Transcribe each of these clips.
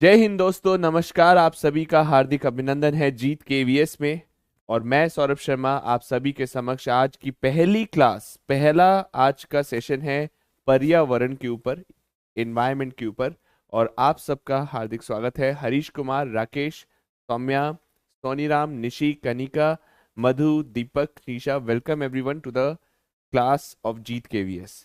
जय हिंद दोस्तों, नमस्कार। आप सभी का हार्दिक अभिनंदन है जीत केवीएस में। और मैं सौरभ शर्मा आप सभी के समक्ष आज की पहली क्लास, पहला आज का सेशन है पर्यावरण के ऊपर, एनवायरनमेंट के ऊपर। और आप सबका हार्दिक स्वागत है। Harish Kumar, Rakesh, Saumya, Soniram, Nishi, Kanika, Madhu, Deepak, Nisha, welcome everyone to the class of Jeet KVS.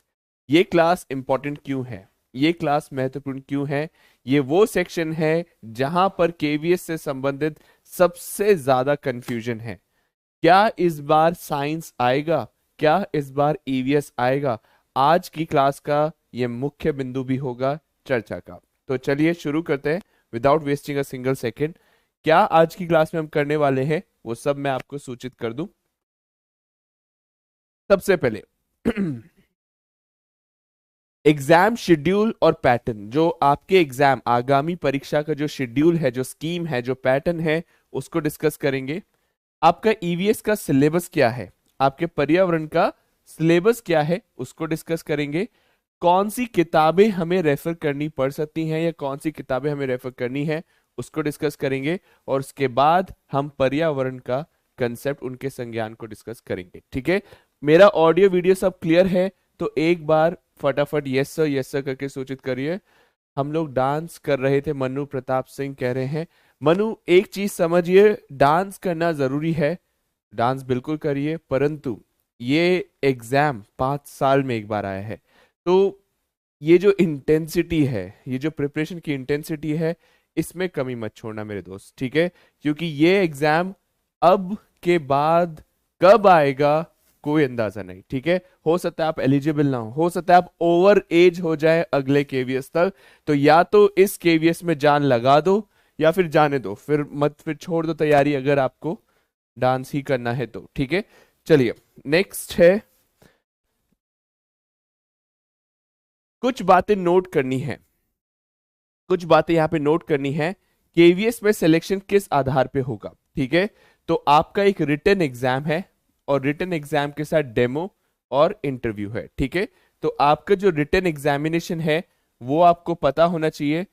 ये क्लास इंपॉर्टेंट क्यों है, ये क्लास महत्वपूर्ण क्यों है? ये वो सेक्शन है जहां पर केवीएस से संबंधित सबसे ज्यादा कंफ्यूजन है। क्या इस बार साइंस आएगा, क्या इस बार ईवीएस आएगा? आज की क्लास का ये मुख्य बिंदु भी होगा चर्चा का। तो चलिए शुरू करते हैं without wasting a single second. क्या आज की क्लास में हम करने वाले हैं वो सब मैं आपको सूचित कर दूं। सबसे पहले एग्जाम शेड्यूल और पैटर्न, जो आपके एग्जाम आगामी परीक्षा का जो शेड्यूल है, जो स्कीम है, जो पैटर्न है, उसको डिस्कस करेंगे। आपका ईवीएस का सिलेबस क्या है, आपके पर्यावरण का सिलेबस क्या है, उसको डिस्कस करेंगे। कौन सी किताबें हमें रेफर करनी पड़ सकती हैं या कौन सी किताबें हमें रेफर करनी है, उसको डिस्कस करेंगे। और उसके बाद हम पर्यावरण का कंसेप्ट, उनके संज्ञान को डिस्कस करेंगे। ठीक है, मेरा ऑडियो वीडियो सब क्लियर है? तो एक बार फटाफट यस सर करके सूचित करिए। हम लोग डांस कर रहे थे, मनु प्रताप सिंह कह रहे हैं। मनु, एक चीज समझिए, डांस करना जरूरी है, डांस बिल्कुल करिए, परंतु ये एग्जाम 5 साल में एक बार आया है। तो ये जो इंटेंसिटी है, ये जो प्रिपरेशन की इंटेंसिटी है, इसमें कमी मत छोड़ना मेरे दोस्त, ठीक है? क्योंकि ये एग्जाम अब के बाद कब आएगा कोई अंदाजा नहीं। ठीक है, हो सकता है आप एलिजिबल ना हो सकता है आप ओवर एज हो जाए अगले केवीएस तक। तो या तो इस केवीएस में जान लगा दो या फिर जाने दो, फिर छोड़ दो तैयारी अगर आपको डांस ही करना है तो। ठीक है, चलिए नेक्स्ट है, कुछ बातें नोट करनी है, कुछ बातें यहां पे नोट करनी है। केवीएस में सिलेक्शन किस आधार पे होगा? ठीक है, तो आपका एक रिटन एग्जाम है और रिटन एग्जाम के साथ डेमो और इंटरव्यू है। ठीक है, तो आपका जो रिटन एग्जामिनेशन है वो आपको पता होना चाहिए।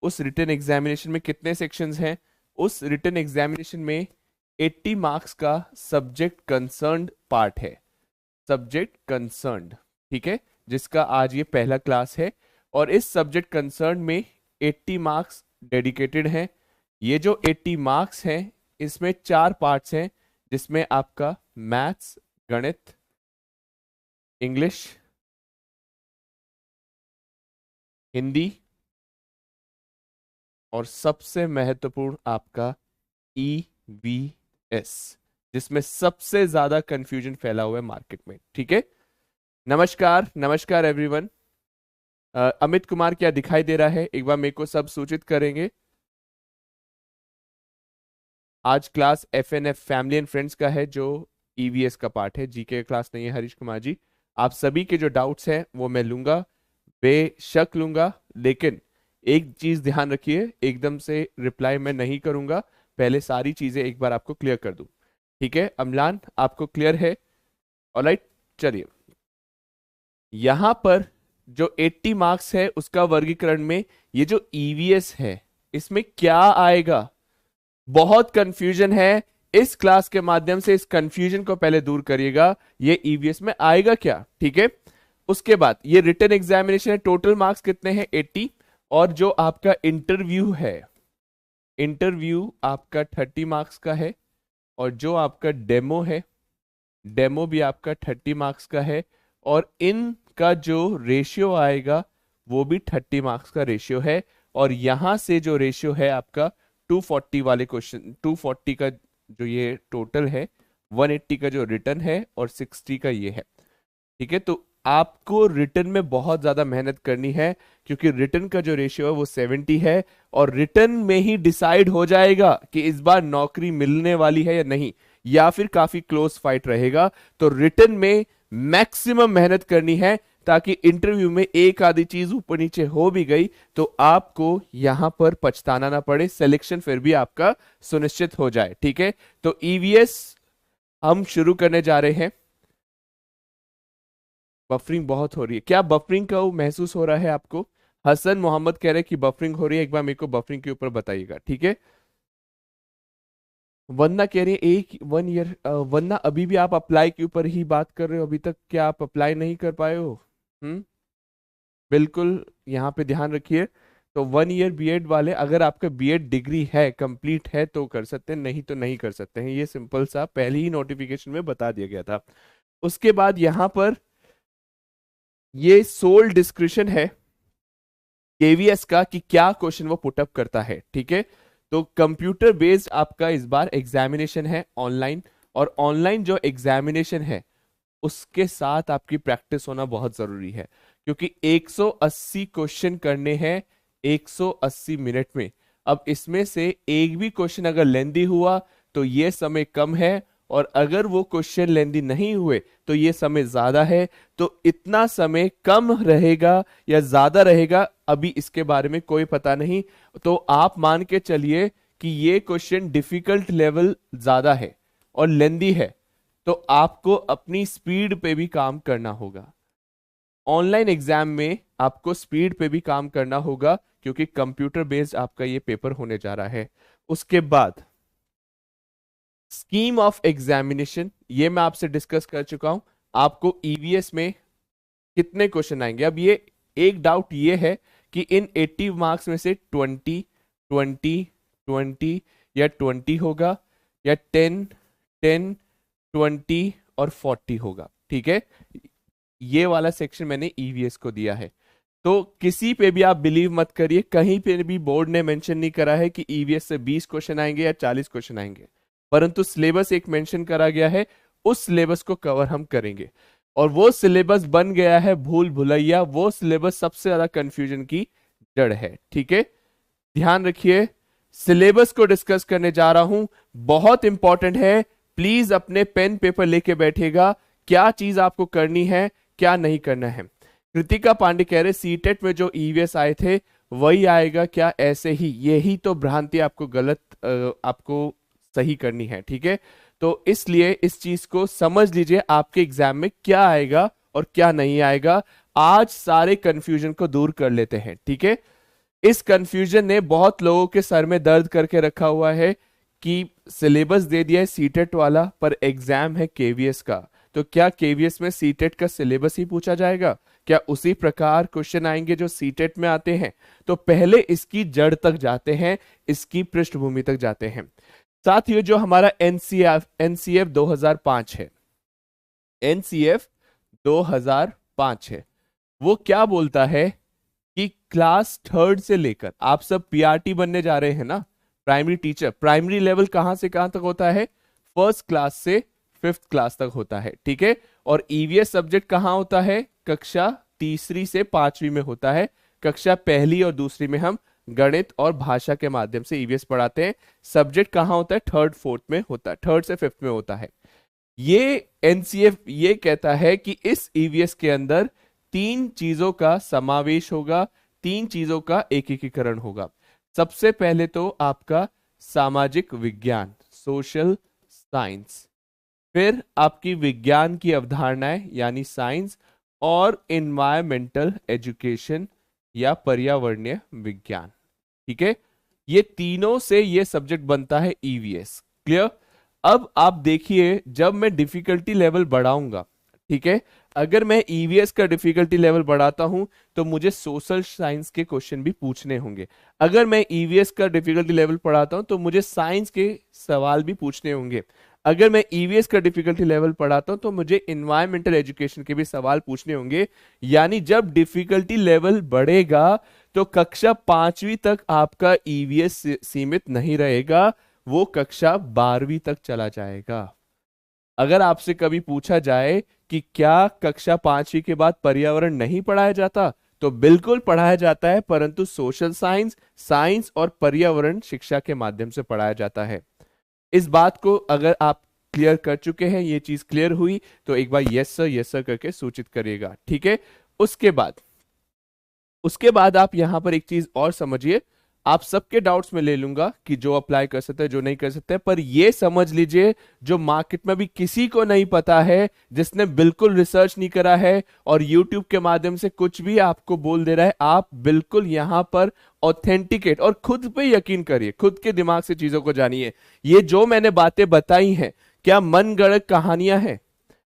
उस रिटन एग्जामिनेशन में कितने सेक्शंस हैं? उस रिटन एग्जामिनेशन में 80 मार्क्स का सब्जेक्ट कंसर्न्ड पार्ट है, सब्जेक्ट कंसर्न्ड। ठीक है, जिसका आज ये पहला क्लास है। और इस सब्जेक्ट कंसर्न में 80 मार्क्स डेडिकेटेड हैं। ये जो 80 मार्क्स हैं, इसमें 4 पार्ट्स हैं, जिसमें आपका मैथ्स, गणित, इंग्लिश, हिंदी और सबसे महत्वपूर्ण आपका ईवीएस, जिसमें सबसे ज्यादा कंफ्यूजन फैला हुआ है मार्केट में। ठीक है, नमस्कार नमस्कार एवरीवन। अमित कुमार क्या दिखाई दे रहा है? एक बार मेरे को सब सूचित करेंगे। आज class FNF family and friends का है, जो ईवीएस का पार्ट है, जीके क्लास नहीं है। हरीश कुमार जी, आप सभी के जो डाउट्स हैं वो मैं लूंगा, बेशक लूंगा, लेकिन एक चीज ध्यान रखिए, एकदम से रिप्लाई मैं नहीं करूंगा, पहले सारी चीजें एक बार आपको क्लियर कर दूं। ठीक है, अमलान आपको क्लियर है? ऑलराइट, चलिए यहां पर जो 80 मार्क्स है उसका वर्गीकरण में ये जो ईवीएस है इसमें क्या आएगा? बहुत कंफ्यूजन है। इस क्लास के माध्यम से इस कंफ्यूजन को पहले दूर करिएगा, ये ईवीएस में आएगा क्या। ठीक है, उसके बाद ये रिटन एग्जामिनेशन है, टोटल मार्क्स कितने हैं? 80। और जो आपका इंटरव्यू है, इंटरव्यू आपका 30 मार्क्स का है। और जो आपका डेमो है, डेमो भी आपका 30 मार्क्स का है। और इनका जो रेशियो आएगा वो भी 30 मार्क्स का रेशियो है। और यहां से जो रेशियो है आपका 240 वाले क्वेश्चन, 240 का जो ये टोटल है, 180 का जो रिटर्न है और 60 का ये है। ठीक है, तो आपको रिटर्न में बहुत ज्यादा मेहनत करनी है, क्योंकि रिटर्न का जो रेशियो है वो 70 है। और रिटर्न में ही डिसाइड हो जाएगा कि इस बार नौकरी मिलने वाली है या नहीं, या फिर काफी क्लोज फाइट रहेगा। तो रिटर्न में मैक्सिमम मेहनत करनी है, ताकि इंटरव्यू में एक आधी चीज ऊपर नीचे हो भी गई तो आपको यहां पर पछताना ना पड़े, सिलेक्शन फिर भी आपका सुनिश्चित हो जाए। ठीक है, तो ईवीएस हम शुरू करने जा रहे हैं। बफरिंग बहुत हो रही है, क्या बफरिंग का महसूस हो रहा है आपको? हसन मोहम्मद कह रहे कि बफरिंग हो रही है, एक बार मेरे को बफरिंग के ऊपर बताइएगा, ठीक है। वंदना कह रही है एक 1 ईयर, वंदना अभी भी आप अप्लाई के ऊपर ही बात कर रहे हो, अभी तक क्या आप अप्लाई नहीं कर पाए हो? हम्म, बिल्कुल यहाँ पे ध्यान रखिए। तो 1 ईयर बीएड वाले, अगर आपका बीएड डिग्री है, कंप्लीट है, तो कर सकते हैं, नहीं तो नहीं कर सकते हैं। ये सिंपल सा पहले ही नोटिफिकेशन में बता दिया गया था। उसके बाद यहाँ पर ये सोल डिस्क्रिप्शन है केवीएस का कि क्या क्वेश्चन वो पुटअप करता है, ठीक है। तो कंप्यूटर बेस्ड आपका इस बार एग्जामिनेशन है ऑनलाइन, और ऑनलाइन जो एग्जामिनेशन है उसके साथ आपकी प्रैक्टिस होना बहुत जरूरी है, क्योंकि 180 क्वेश्चन करने हैं 180 मिनट में। अब इसमें से एक भी क्वेश्चन अगर लेंदी हुआ तो ये समय कम है, और अगर वो क्वेश्चन लेंदी नहीं हुए तो ये समय ज्यादा है। तो इतना समय कम रहेगा या ज्यादा रहेगा, अभी इसके बारे में कोई पता नहीं। तो आप मान के चलिए कि ये क्वेश्चन डिफिकल्ट लेवल ज्यादा है और लेंदी है, तो आपको अपनी स्पीड पे भी काम करना होगा। ऑनलाइन एग्जाम में आपको स्पीड पे भी काम करना होगा, क्योंकि कंप्यूटर बेस्ड आपका ये पेपर होने जा रहा है। उसके बाद स्कीम ऑफ एग्जामिनेशन, ये मैं आपसे डिस्कस कर चुका हूं। आपको ईवीएस में कितने क्वेश्चन आएंगे? अब ये एक डाउट ये है कि इन 80 मार्क्स में से 20 20 20 या 20 होगा, या 10 10 20 और 40 होगा, ठीक है। ये वाला सेक्शन मैंने ईवीएस को दिया है। तो किसी पे भी आप बिलीव मत करिए, कहीं पे भी बोर्ड ने मेंशन नहीं करा है कि ईवीएस से 20 क्वेश्चन आएंगे या 40 क्वेश्चन आएंगे, परंतु सिलेबस एक मेंशन करा गया है, उस सिलेबस को कवर हम करेंगे। और वो सिलेबस बन गया है भूल भुलैया, वो सिलेबस सबसे ज्यादा कंफ्यूजन की जड़ है, ठीक है। ध्यान रखिए, सिलेबस को डिस्कस करने जा रहा हूं, बहुत इंपॉर्टेंट है। प्लीज अपने पेन पेपर लेके बैठेगा, क्या चीज आपको करनी है, क्या नहीं करना है। कृतिका पांडे कह रहे सीटेट में जो ईवीएस आए थे वही आएगा क्या? ऐसे ही, यही तो भ्रांति आपको गलत आपको सही करनी है, ठीक है। तो इसलिए इस चीज को समझ लीजिए, आपके एग्जाम में क्या आएगा और क्या नहीं आएगा। आज सारे कंफ्यूजन को दूर कर लेते हैं, ठीक है। इस कंफ्यूजन ने बहुत लोगों के सर में दर्द करके रखा हुआ है कि सिलेबस दे दिया है सीटेट वाला, पर एग्जाम है केवीएस का। तो क्या केवीएस में सीटेट का सिलेबस ही पूछा जाएगा? क्या उसी प्रकार क्वेश्चन आएंगे जो सीटेट में आते हैं? तो पहले इसकी जड़ तक जाते हैं, इसकी पृष्ठभूमि तक जाते हैं। साथ ही जो हमारा एनसीएफ 2005 है, एनसीएफ 2005 है, वो क्या बोलता है कि क्लास थर्ड से लेकर, आप सब पीआरटी बनने जा रहे हैं ना, प्राइमरी टीचर, प्राइमरी लेवल कहां से कहां तक होता है? फर्स्ट क्लास से फिफ्थ क्लास तक होता है, ठीक है। और ईवीएस सब्जेक्ट कहां होता है? कक्षा तीसरी से पांचवी में होता है। कक्षा पहली और दूसरी में हम गणित और भाषा के माध्यम से ईवीएस पढ़ाते हैं। सब्जेक्ट कहां होता है? थर्ड फोर्थ में होता है, थर्ड से फिफ्थ में होता है। ये एनसीएफ ये कहता है कि इस ईवीएस के अंदर तीन चीजों का समावेश होगा, तीन चीजों का एकीकरण होगा। सबसे पहले तो आपका सामाजिक विज्ञान, सोशल साइंस, फिर आपकी विज्ञान की अवधारणाएं यानी साइंस, और इन्वायरमेंटल एजुकेशन या पर्यावरणीय विज्ञान, ठीक है। ये तीनों से ये सब्जेक्ट बनता है ईवीएस, क्लियर। अब आप देखिए, जब मैं डिफिकल्टी लेवल बढ़ाऊंगा, ठीक है, अगर मैं ईवीएस का डिफिकल्टी लेवल बढ़ाता हूं तो मुझे सोशल साइंस के क्वेश्चन भी पूछने होंगे। अगर मैं ईवीएस का डिफिकल्टी लेवल बढ़ाता हूं तो मुझे साइंस के सवाल भी पूछने होंगे। अगर मैं ईवीएस का डिफिकल्टी लेवल पढ़ाता हूं तो मुझे इन्वायरमेंटल एजुकेशन के भी सवाल पूछने होंगे। यानी जब डिफिकल्टी लेवल बढ़ेगा तो कक्षा पांचवी तक आपका ईवीएस सीमित नहीं रहेगा, वो कक्षा 12वीं तक चला जाएगा। अगर आपसे कभी पूछा जाए कि क्या कक्षा पांचवी के बाद पर्यावरण नहीं पढ़ाया जाता, तो बिल्कुल पढ़ाया जाता है, परंतु सोशल साइंस, साइंस और पर्यावरण शिक्षा के माध्यम से पढ़ाया जाता है। इस बात को अगर आप क्लियर कर चुके हैं, ये चीज क्लियर हुई, तो एक बार यस सर करके सूचित करिएगा, ठीक है। उसके बाद आप यहां पर एक चीज और समझिए, आप सबके डाउट्स में ले लूंगा कि जो अप्लाई कर सकते हैं जो नहीं कर सकते, पर ये समझ लीजिए जो मार्केट में भी किसी को नहीं पता है, जिसने बिल्कुल रिसर्च नहीं करा है और यूट्यूब के माध्यम से कुछ भी आपको बोल दे रहा है, आप बिल्कुल यहां पर ऑथेंटिकेट और खुद पे यकीन करिए, खुद के दिमाग से चीजों को जानिए। ये जो मैंने बातें बताई हैं क्या मन गढ़ंत कहानियां हैं?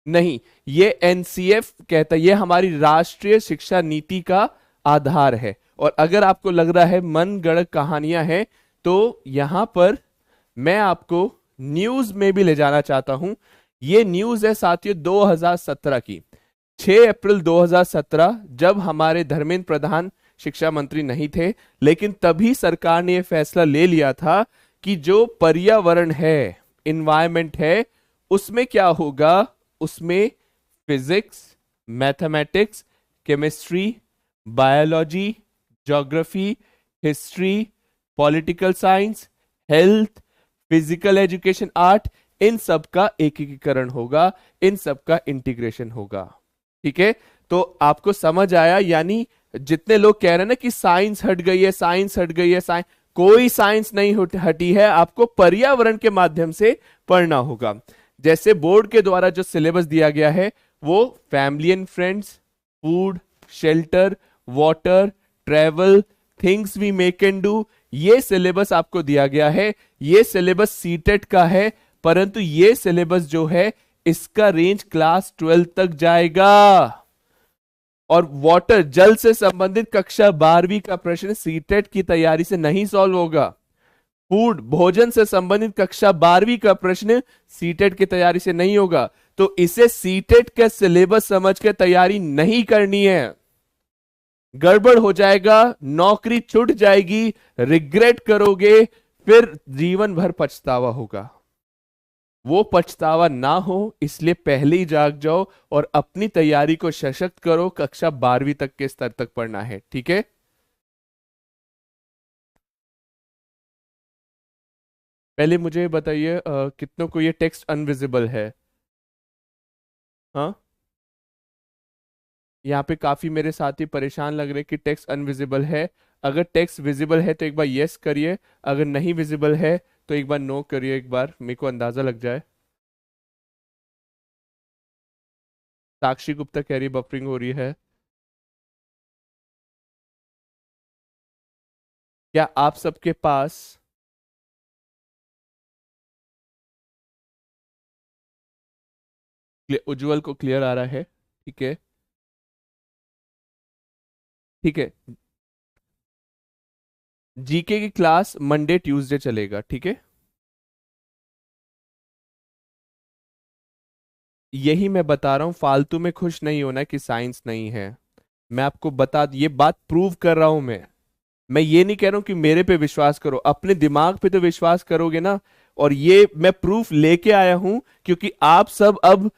नहीं, ये एनसीएफ कहता है, ये हमारी राष्ट्रीय शिक्षा नीति का आधार है। और अगर आपको लग रहा है मन गढ़ंत कहानियां हैं, तो यहां पर मैं आपको न्यूज में भी ले जाना चाहता हूं। ये न्यूज है साथियों 2017 की, 6 अप्रैल 2017, जब हमारे धर्मेंद्र प्रधान शिक्षा मंत्री नहीं थे, लेकिन तभी सरकार ने यह फैसला ले लिया था कि जो पर्यावरण है, इन्वायरमेंट है, उसमें क्या होगा, उसमें physics, mathematics, chemistry, biology, geography, history, political science, health, physical education, art, इन सब का एकीकरण होगा, इन सब का इंटीग्रेशन होगा। ठीक है, तो आपको समझ आया? यानी जितने लोग कह रहे हैं ना कि साइंस हट गई है, साइंस हट गई है, साइंस, कोई साइंस नहीं हटी है, आपको पर्यावरण के माध्यम से पढ़ना होगा। जैसे बोर्ड के द्वारा जो सिलेबस दिया गया है वो family and friends, food, shelter, water, travel, things we make and do, ये सिलेबस आपको दिया गया है। ये सिलेबस सीटेट का है, परंतु ये सिलेबस जो है इसका रेंज क्लास 12 तक जाएगा। और वाटर, जल से संबंधित कक्षा 12वीं का प्रश्न सीटेट की तैयारी से नहीं सॉल्व होगा। फूड, भोजन से संबंधित कक्षा 12वीं का प्रश्न सीटेट की तैयारी से नहीं होगा। तो इसे सीटेट का सिलेबस समझ के तैयारी नहीं करनी है, गड़बड़ हो जाएगा, नौकरी छूट जाएगी, रिग्रेट करोगे, फिर जीवन भर पछतावा होगा। वो पछतावा ना हो इसलिए पहले ही जाग जाओ और अपनी तैयारी को सशक्त करो। कक्षा 12वीं तक के स्तर तक पढ़ना है, ठीक है? पहले मुझे बताइए कितनों को ये टेक्स्ट अनविजिबल है? हाँ, यहाँ पे काफी मेरे साथी परेशान लग रहे हैं कि टेक्स्ट अनविजिबल है। अगर टेक्स्ट विजिबल है तो एक बार यस करिए, अगर नहीं विजिबल है तो एक बार नो करिए, एक बार मेरे को अंदाजा लग जाए। साक्षी गुप्ता कह रही है बफरिंग हो रही है। क्या आप सबके पास उज्जवल को क्लियर आ रहा है? ठीक है, ठीक है। जीके की क्लास मंडे ट्यूसडे चलेगा, ठीक है? यही मैं बता रहा हूं, फालतू में खुश नहीं होना कि साइंस नहीं है। मैं आपको ये बात प्रूव कर रहा हूं मैं ये नहीं कह रहा हूं कि मेरे पे विश्वास करो, अपने दिमाग पे तो विश्वास करोगे ना। और ये मैं प्रूफ लेके आया हूं क्योंकि आप सब अब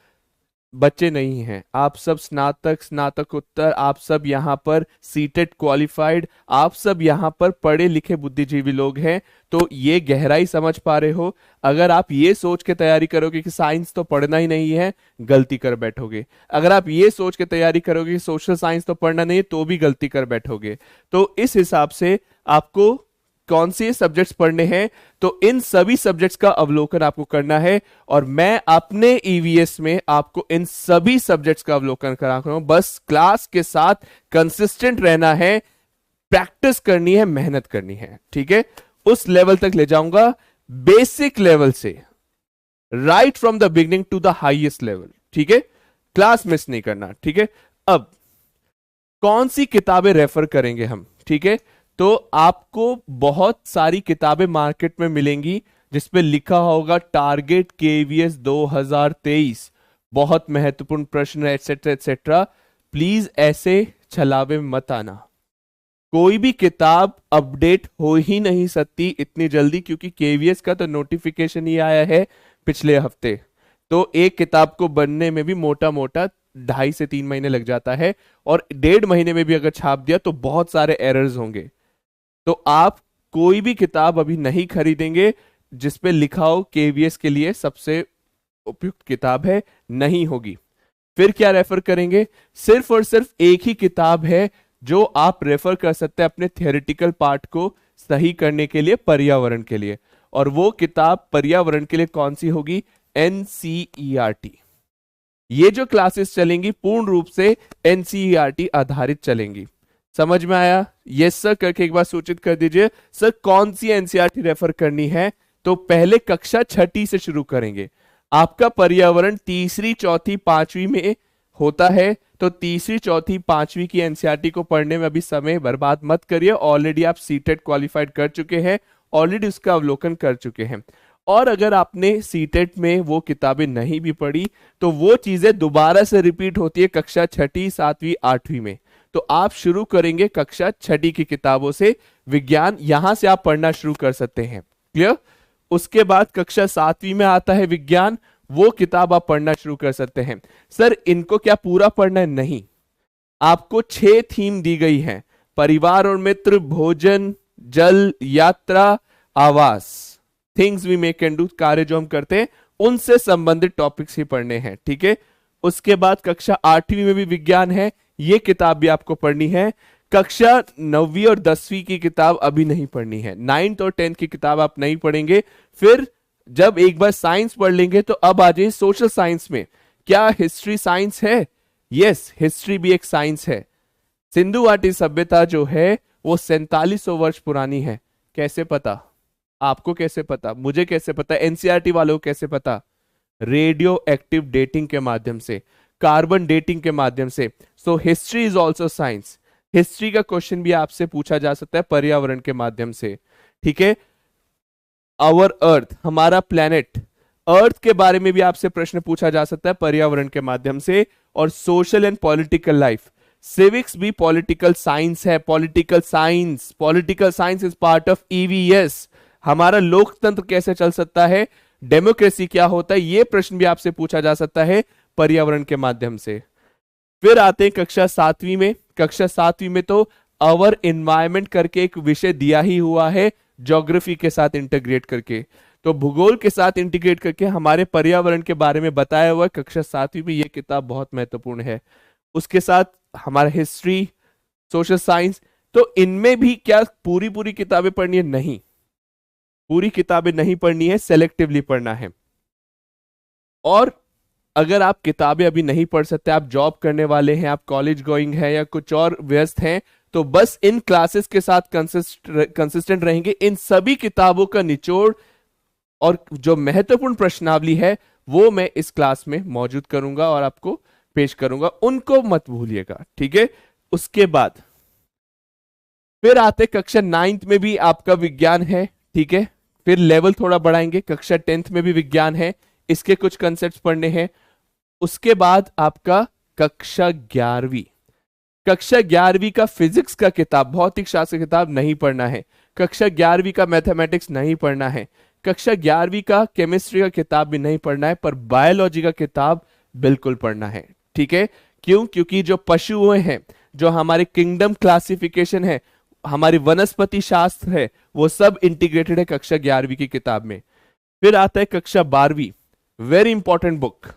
बच्चे नहीं हैं, आप सब स्नातक, स्नातकोत्तर, आप सब यहाँ पर सीटेट क्वालिफाइड, आप सब यहाँ पर पढ़े लिखे बुद्धिजीवी लोग हैं। तो ये गहराई समझ पा रहे हो? अगर आप ये सोच के तैयारी करोगे कि साइंस तो पढ़ना ही नहीं है, गलती कर बैठोगे। अगर आप ये सोच के तैयारी करोगे कि सोशल साइंस तो पढ़ना नहीं है, तो भी गलती कर बैठोगे। तो इस हिसाब से आपको कौन से सब्जेक्ट्स पढ़ने हैं, तो इन सभी सब्जेक्ट्स का अवलोकन आपको करना है। और मैं अपने ईवीएस में आपको इन सभी सब्जेक्ट्स का अवलोकन करा रहा हूं। बस क्लास के साथ कंसिस्टेंट रहना है, प्रैक्टिस करनी है, मेहनत करनी है, ठीक है? उस लेवल तक ले जाऊंगा, बेसिक लेवल से, right from the beginning to the highest level, ठीक है? क्लास मिस नहीं करना, ठीक है? अब कौन सी किताबें रेफर करेंगे हम, ठीक है? तो आपको बहुत सारी किताबें मार्केट में मिलेंगी जिसपे लिखा होगा टारगेट केवीएस 2023, बहुत महत्वपूर्ण प्रश्न, एटसेट्रा एटसेट्रा। प्लीज ऐसे छलावे में मत आना। कोई भी किताब अपडेट हो ही नहीं सकती इतनी जल्दी, क्योंकि केवीएस का तो नोटिफिकेशन ही आया है पिछले हफ्ते। तो एक किताब को बनने में भी मोटा मोटा 2.5 से 3 महीने लग जाता है, और 1.5 महीने में भी अगर छाप दिया तो बहुत सारे एरर्स होंगे। तो आप कोई भी किताब अभी नहीं खरीदेंगे जिसपे लिखा हो केवीएस के लिए सबसे उपयुक्त किताब है, नहीं होगी। फिर क्या रेफर करेंगे? सिर्फ और सिर्फ एक ही किताब है जो आप रेफर कर सकते हैं अपने थियोरेटिकल पार्ट को सही करने के लिए, पर्यावरण के लिए। और वो किताब पर्यावरण के लिए कौन सी होगी? एनसीईआरटी। ये जो क्लासेस चलेंगी पूर्ण रूप से एनसीईआरटी आधारित चलेंगी। समझ में आया? यस सर करके एक बार सूचित कर दीजिए। सर कौन सी एनसीईआरटी रेफर करनी है? तो पहले कक्षा छठी से शुरू करेंगे। आपका पर्यावरण तीसरी, चौथी, पांचवी में होता है, तो तीसरी, चौथी, पांचवी की एनसीईआरटी को पढ़ने में अभी समय बर्बाद मत करिए। ऑलरेडी आप सीटेट क्वालिफाइड कर चुके हैं, ऑलरेडी उसका अवलोकन कर चुके हैं। और अगर आपने सीटेट में वो किताबें नहीं भी पढ़ी तो वो चीजें दोबारा से रिपीट होती है कक्षा छठी, सातवीं, आठवीं में। तो आप शुरू करेंगे कक्षा छठी की किताबों से विज्ञान, यहां से आप पढ़ना शुरू कर सकते हैं। क्लियर? उसके बाद कक्षा सातवीं में आता है विज्ञान, वो किताब आप पढ़ना शुरू कर सकते हैं। सर इनको क्या पूरा पढ़ना है? नहीं, आपको 6 थीम दी गई है। परिवार और मित्र, भोजन, जल, यात्रा, आवास, things we make and do, कार्य जो हम करते हैं उनसे संबंधित टॉपिक्स ही पढ़ने हैं। ठीक है? उसके बाद कक्षा आठवीं में भी विज्ञान है, ये किताब भी आपको पढ़नी है। कक्षा 9वीं और 10वीं की किताब अभी नहीं पढ़नी है। 9th और 10th की किताब आप नहीं पढ़ेंगे। फिर जब एक बार साइंस पढ़ लेंगे तो अब आ जाइए सोशल साइंस में। क्या हिस्ट्री साइंस है? यस, हिस्ट्री भी एक साइंस है। सिंधु घाटी सभ्यता जो है वो 4700 वर्ष पुरानी है। कैसे पता? आपको कैसे पता? मुझे कैसे पता? एनसीईआरटी वालों को कैसे पता? रेडियो एक्टिव डेटिंग के माध्यम से, कार्बन डेटिंग के माध्यम से। So history is also science. History का क्वेश्चन भी आपसे पूछा जा सकता है पर्यावरण के माध्यम से। ठीक है? आवर अर्थ, हमारा प्लेनेट, अर्थ के बारे में भी आपसे प्रश्न पूछा जा सकता है पर्यावरण के माध्यम से। और social and political life, civics भी पॉलिटिकल साइंस है। Political science is part of EVS. हमारा लोकतंत्र कैसे चल सकता है, डेमोक्रेसी क्या होता है, यह प्रश्न भी आपसे पूछा जा सकता है पर्यावरण के माध्यम से। फिर आते हैं कक्षा सातवीं में। कक्षा सातवीं में तो अवर एनवायरमेंट करके एक विषय दिया ही हुआ है, ज्योग्राफी के साथ इंटीग्रेट करके। तो भूगोल के साथ इंटीग्रेट करके हमारे पर्यावरण के बारे में बताया हुआ है कक्षा सातवीं में। यह किताब बहुत महत्वपूर्ण है। उसके साथ हमारा हिस्ट्री, सोशल साइंस। तो इनमें भी क्या पूरी पूरी किताबें पढ़नी है? नहीं, पूरी किताबें नहीं पढ़नी है, सेलेक्टिवली पढ़ना है। और अगर आप किताबें अभी नहीं पढ़ सकते, आप जॉब करने वाले हैं, आप कॉलेज गोइंग है या कुछ और व्यस्त हैं, तो बस इन क्लासेस के साथ कंसिस्टेंट रहेंगे। इन सभी किताबों का निचोड़ और जो महत्वपूर्ण प्रश्नावली है वो मैं इस क्लास में मौजूद करूंगा और आपको पेश करूंगा, उनको मत भूलिएगा। ठीक है? उसके बाद फिर आते कक्षा 9th में भी आपका विज्ञान है। ठीक है? फिर लेवल थोड़ा बढ़ाएंगे, कक्षा 10th में भी विज्ञान है, इसके कुछ कंसेप्ट पढ़ने हैं। उसके बाद आपका कक्षा 11वीं, कक्षा 11वीं का फिजिक्स का किताब, भौतिक शास्त्र किताब नहीं पढ़ना है। कक्षा 11वीं का मैथमेटिक्स नहीं पढ़ना है। कक्षा 11वीं का केमिस्ट्री का किताब भी नहीं पढ़ना है, पर बायोलॉजी का किताब बिल्कुल पढ़ना है। ठीक है? क्यों? क्योंकि जो पशुओं हैं, जो हमारे किंगडम क्लासिफिकेशन है, हमारी वनस्पति शास्त्र है, वो सब इंटीग्रेटेड है कक्षा 11वीं की किताब में। फिर आता है कक्षा 12वीं, वेरी इंपॉर्टेंट बुक।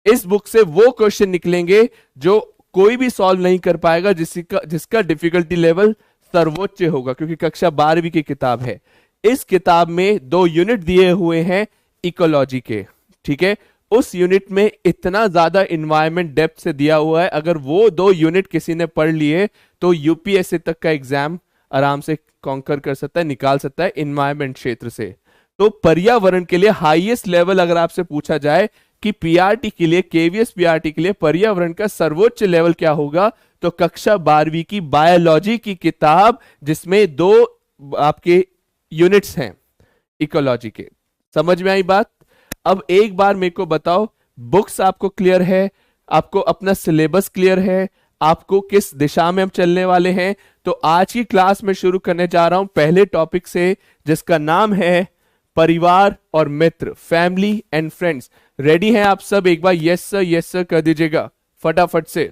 इस बुक से वो क्वेश्चन निकलेंगे जो कोई भी सॉल्व नहीं कर पाएगा, जिसका डिफिकल्टी लेवल सर्वोच्च होगा, क्योंकि कक्षा 12वीं की किताब है। इस किताब में 2 यूनिट दिए हुए हैं इकोलॉजी के। ठीक है? उस यूनिट में इतना ज्यादा इन्वायरमेंट डेप्थ से दिया हुआ है, अगर वो 2 यूनिट किसी ने पढ़ लिए तो यूपीएससी तक का एग्जाम आराम से कॉन्कर कर सकता है, निकाल सकता है इन्वायरमेंट क्षेत्र से। तो पर्यावरण के लिए हाईएस्ट लेवल अगर आपसे पूछा जाए कि पीआरटी के लिए, केवीएस पीआरटी के लिए पर्यावरण का सर्वोच्च लेवल क्या होगा, तो कक्षा 12वीं की बायोलॉजी की किताब, जिसमें 2 आपके यूनिट्स हैं इकोलॉजी के। समझ में आई बात? अब एक बार मेरे को बताओ, बुक्स आपको क्लियर है, आपको अपना सिलेबस क्लियर है, आपको किस दिशा में हम चलने वाले हैं? तो आज की क्लास में शुरू करने जा रहा हूं पहले टॉपिक से, जिसका नाम है परिवार और मित्र, फैमिली एंड फ्रेंड्स। रेडी हैं आप सब? एक बार यस सर कर दीजिएगा फटाफट से।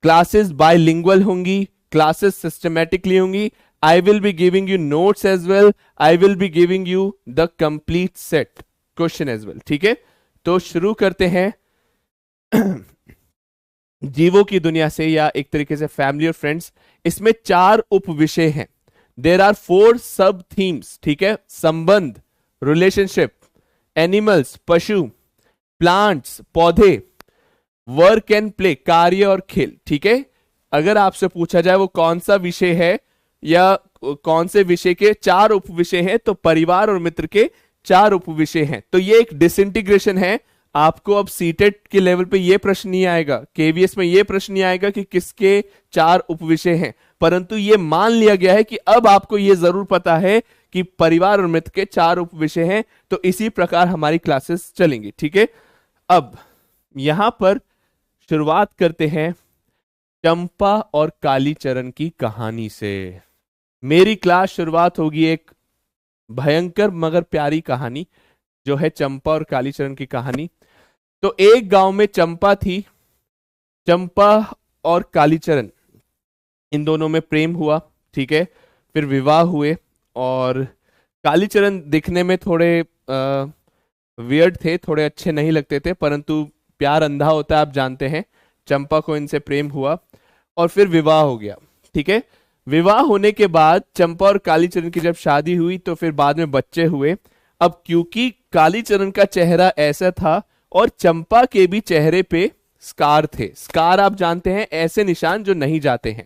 क्लासेस बायलिंगुअल होंगी, क्लासेस सिस्टमैटिकली होंगी। I will be giving you notes as well, I will be giving you the complete set question as well. ठीक है? तो शुरू करते हैं। जीवों की दुनिया से, या एक तरीके से फैमिली और फ्रेंड्स, इसमें 4 उप विषय हैं। देर आर 4 सब थीम्स, ठीक है। संबंध, रिलेशनशिप, एनिमल्स पशु, प्लांट्स पौधे, वर्क एंड प्ले कार्य और खेल, ठीक है। अगर आपसे पूछा जाए वो कौन सा विषय है या कौन से विषय के 4 उप विषय हैं, तो परिवार और मित्र के 4 उप विषय हैं। तो ये एक डिसइंटीग्रेशन है। आपको अब सीटेट के लेवल पे ये प्रश्न नहीं आएगा, केवीएस में ये प्रश्न नहीं आएगा कि किसके 4 उप विषय हैं, परंतु ये मान लिया गया है कि अब आपको ये जरूर पता है कि परिवार और मित्र के 4 उप विषय हैं। तो इसी प्रकार हमारी क्लासेस चलेंगी, ठीक है। अब यहां पर शुरुआत करते हैं चंपा और कालीचरण की कहानी से। मेरी क्लास शुरुआत होगी एक भयंकर मगर प्यारी कहानी, जो है चंपा और कालीचरण की कहानी। तो एक गांव में चंपा थी। चंपा और कालीचरण, इन दोनों में प्रेम हुआ, ठीक है। फिर विवाह हुए, और कालीचरण दिखने में थोड़े वियर्ड थे, थोड़े अच्छे नहीं लगते थे, परंतु प्यार अंधा होता है, आप जानते हैं। चंपा को इनसे प्रेम हुआ और फिर विवाह हो गया, ठीक है। विवाह होने के बाद चंपा और कालीचरण की जब शादी हुई तो फिर बाद में बच्चे हुए। अब क्योंकि कालीचरण का चेहरा ऐसा था और चंपा के भी चेहरे पे स्कार थे। स्कार आप जानते हैं, ऐसे निशान जो नहीं जाते हैं,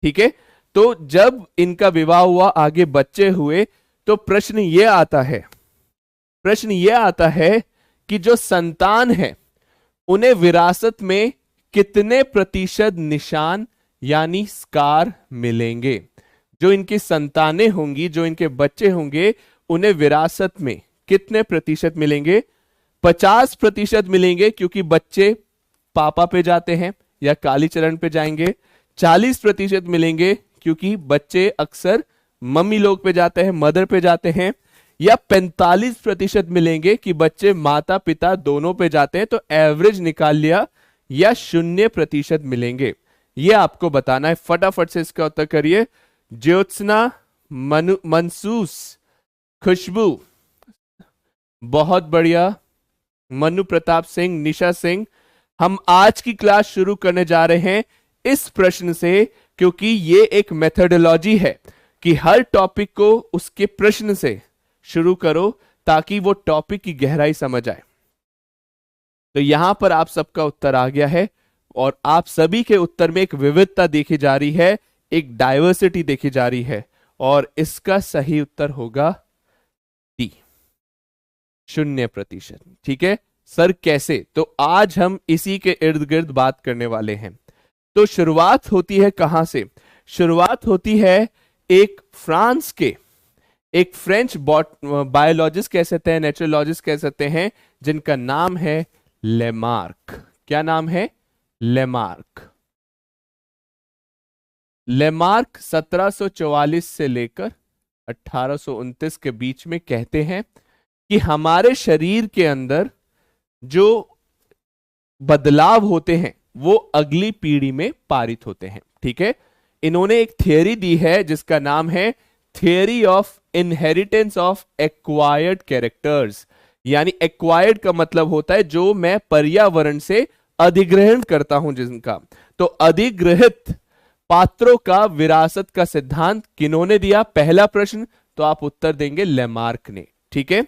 ठीक है। तो जब इनका विवाह हुआ, आगे बच्चे हुए, तो प्रश्न ये आता है कि जो संतान है उन्हें विरासत में कितने प्रतिशत निशान यानी स्कार मिलेंगे। जो इनकी संतानें होंगी, जो इनके बच्चे होंगे, उन्हें विरासत में कितने प्रतिशत मिलेंगे? 50% मिलेंगे, क्योंकि बच्चे पापा पे जाते हैं या कालीचरण पे जाएंगे। 40% मिलेंगे क्योंकि बच्चे अक्सर मम्मी लोग पे जाते हैं, मदर पे जाते हैं। या 45% मिलेंगे कि बच्चे माता पिता दोनों पे जाते हैं। तो एवरेज निकाल लिया, या 0% मिलेंगे। ये आपको बताना है। फटाफट से इसका उत्तर करिए। ज्योत्सना, मनसूस, खुशबू, बहुत बढ़िया, मनु प्रताप सिंह, निशा सिंह। हम आज की क्लास शुरू करने जा रहे हैं इस प्रश्न से, क्योंकि ये एक मेथोडोलॉजी है कि हर टॉपिक को उसके प्रश्न से शुरू करो ताकि वो टॉपिक की गहराई समझ आए। तो यहां पर आप सबका उत्तर आ गया है, और आप सभी के उत्तर में एक विविधता देखी जा रही है, एक डाइवर्सिटी देखी जा रही है, और इसका सही उत्तर होगा डी, 0%, ठीक है। सर कैसे? तो आज हम इसी के इर्द गिर्द बात करने वाले हैं। तो शुरुआत होती है कहां से? शुरुआत होती है एक फ्रांस के, एक फ्रेंच बायोलॉजिस्ट कह सकते हैं, नेचुरलॉजिस्ट कह सकते हैं, जिनका नाम है लेमार्क। क्या नाम है? लेमार्क। लेमार्क 1744 से लेकर 1829 के बीच में कहते हैं कि हमारे शरीर के अंदर जो बदलाव होते हैं वो अगली पीढ़ी में पारित होते हैं, ठीक है। इन्होंने एक थियरी दी है जिसका नाम है theory of inheritance of acquired characters. यानी एक्वायर्ड का मतलब होता है जो मैं पर्यावरण से अधिग्रहण करता हूं जिनका। तो अधिग्रहित पात्रों का विरासत का सिद्धांत किन्होंने दिया? पहला प्रश्न तो आप उत्तर देंगे लेमार्क ने, ठीक है।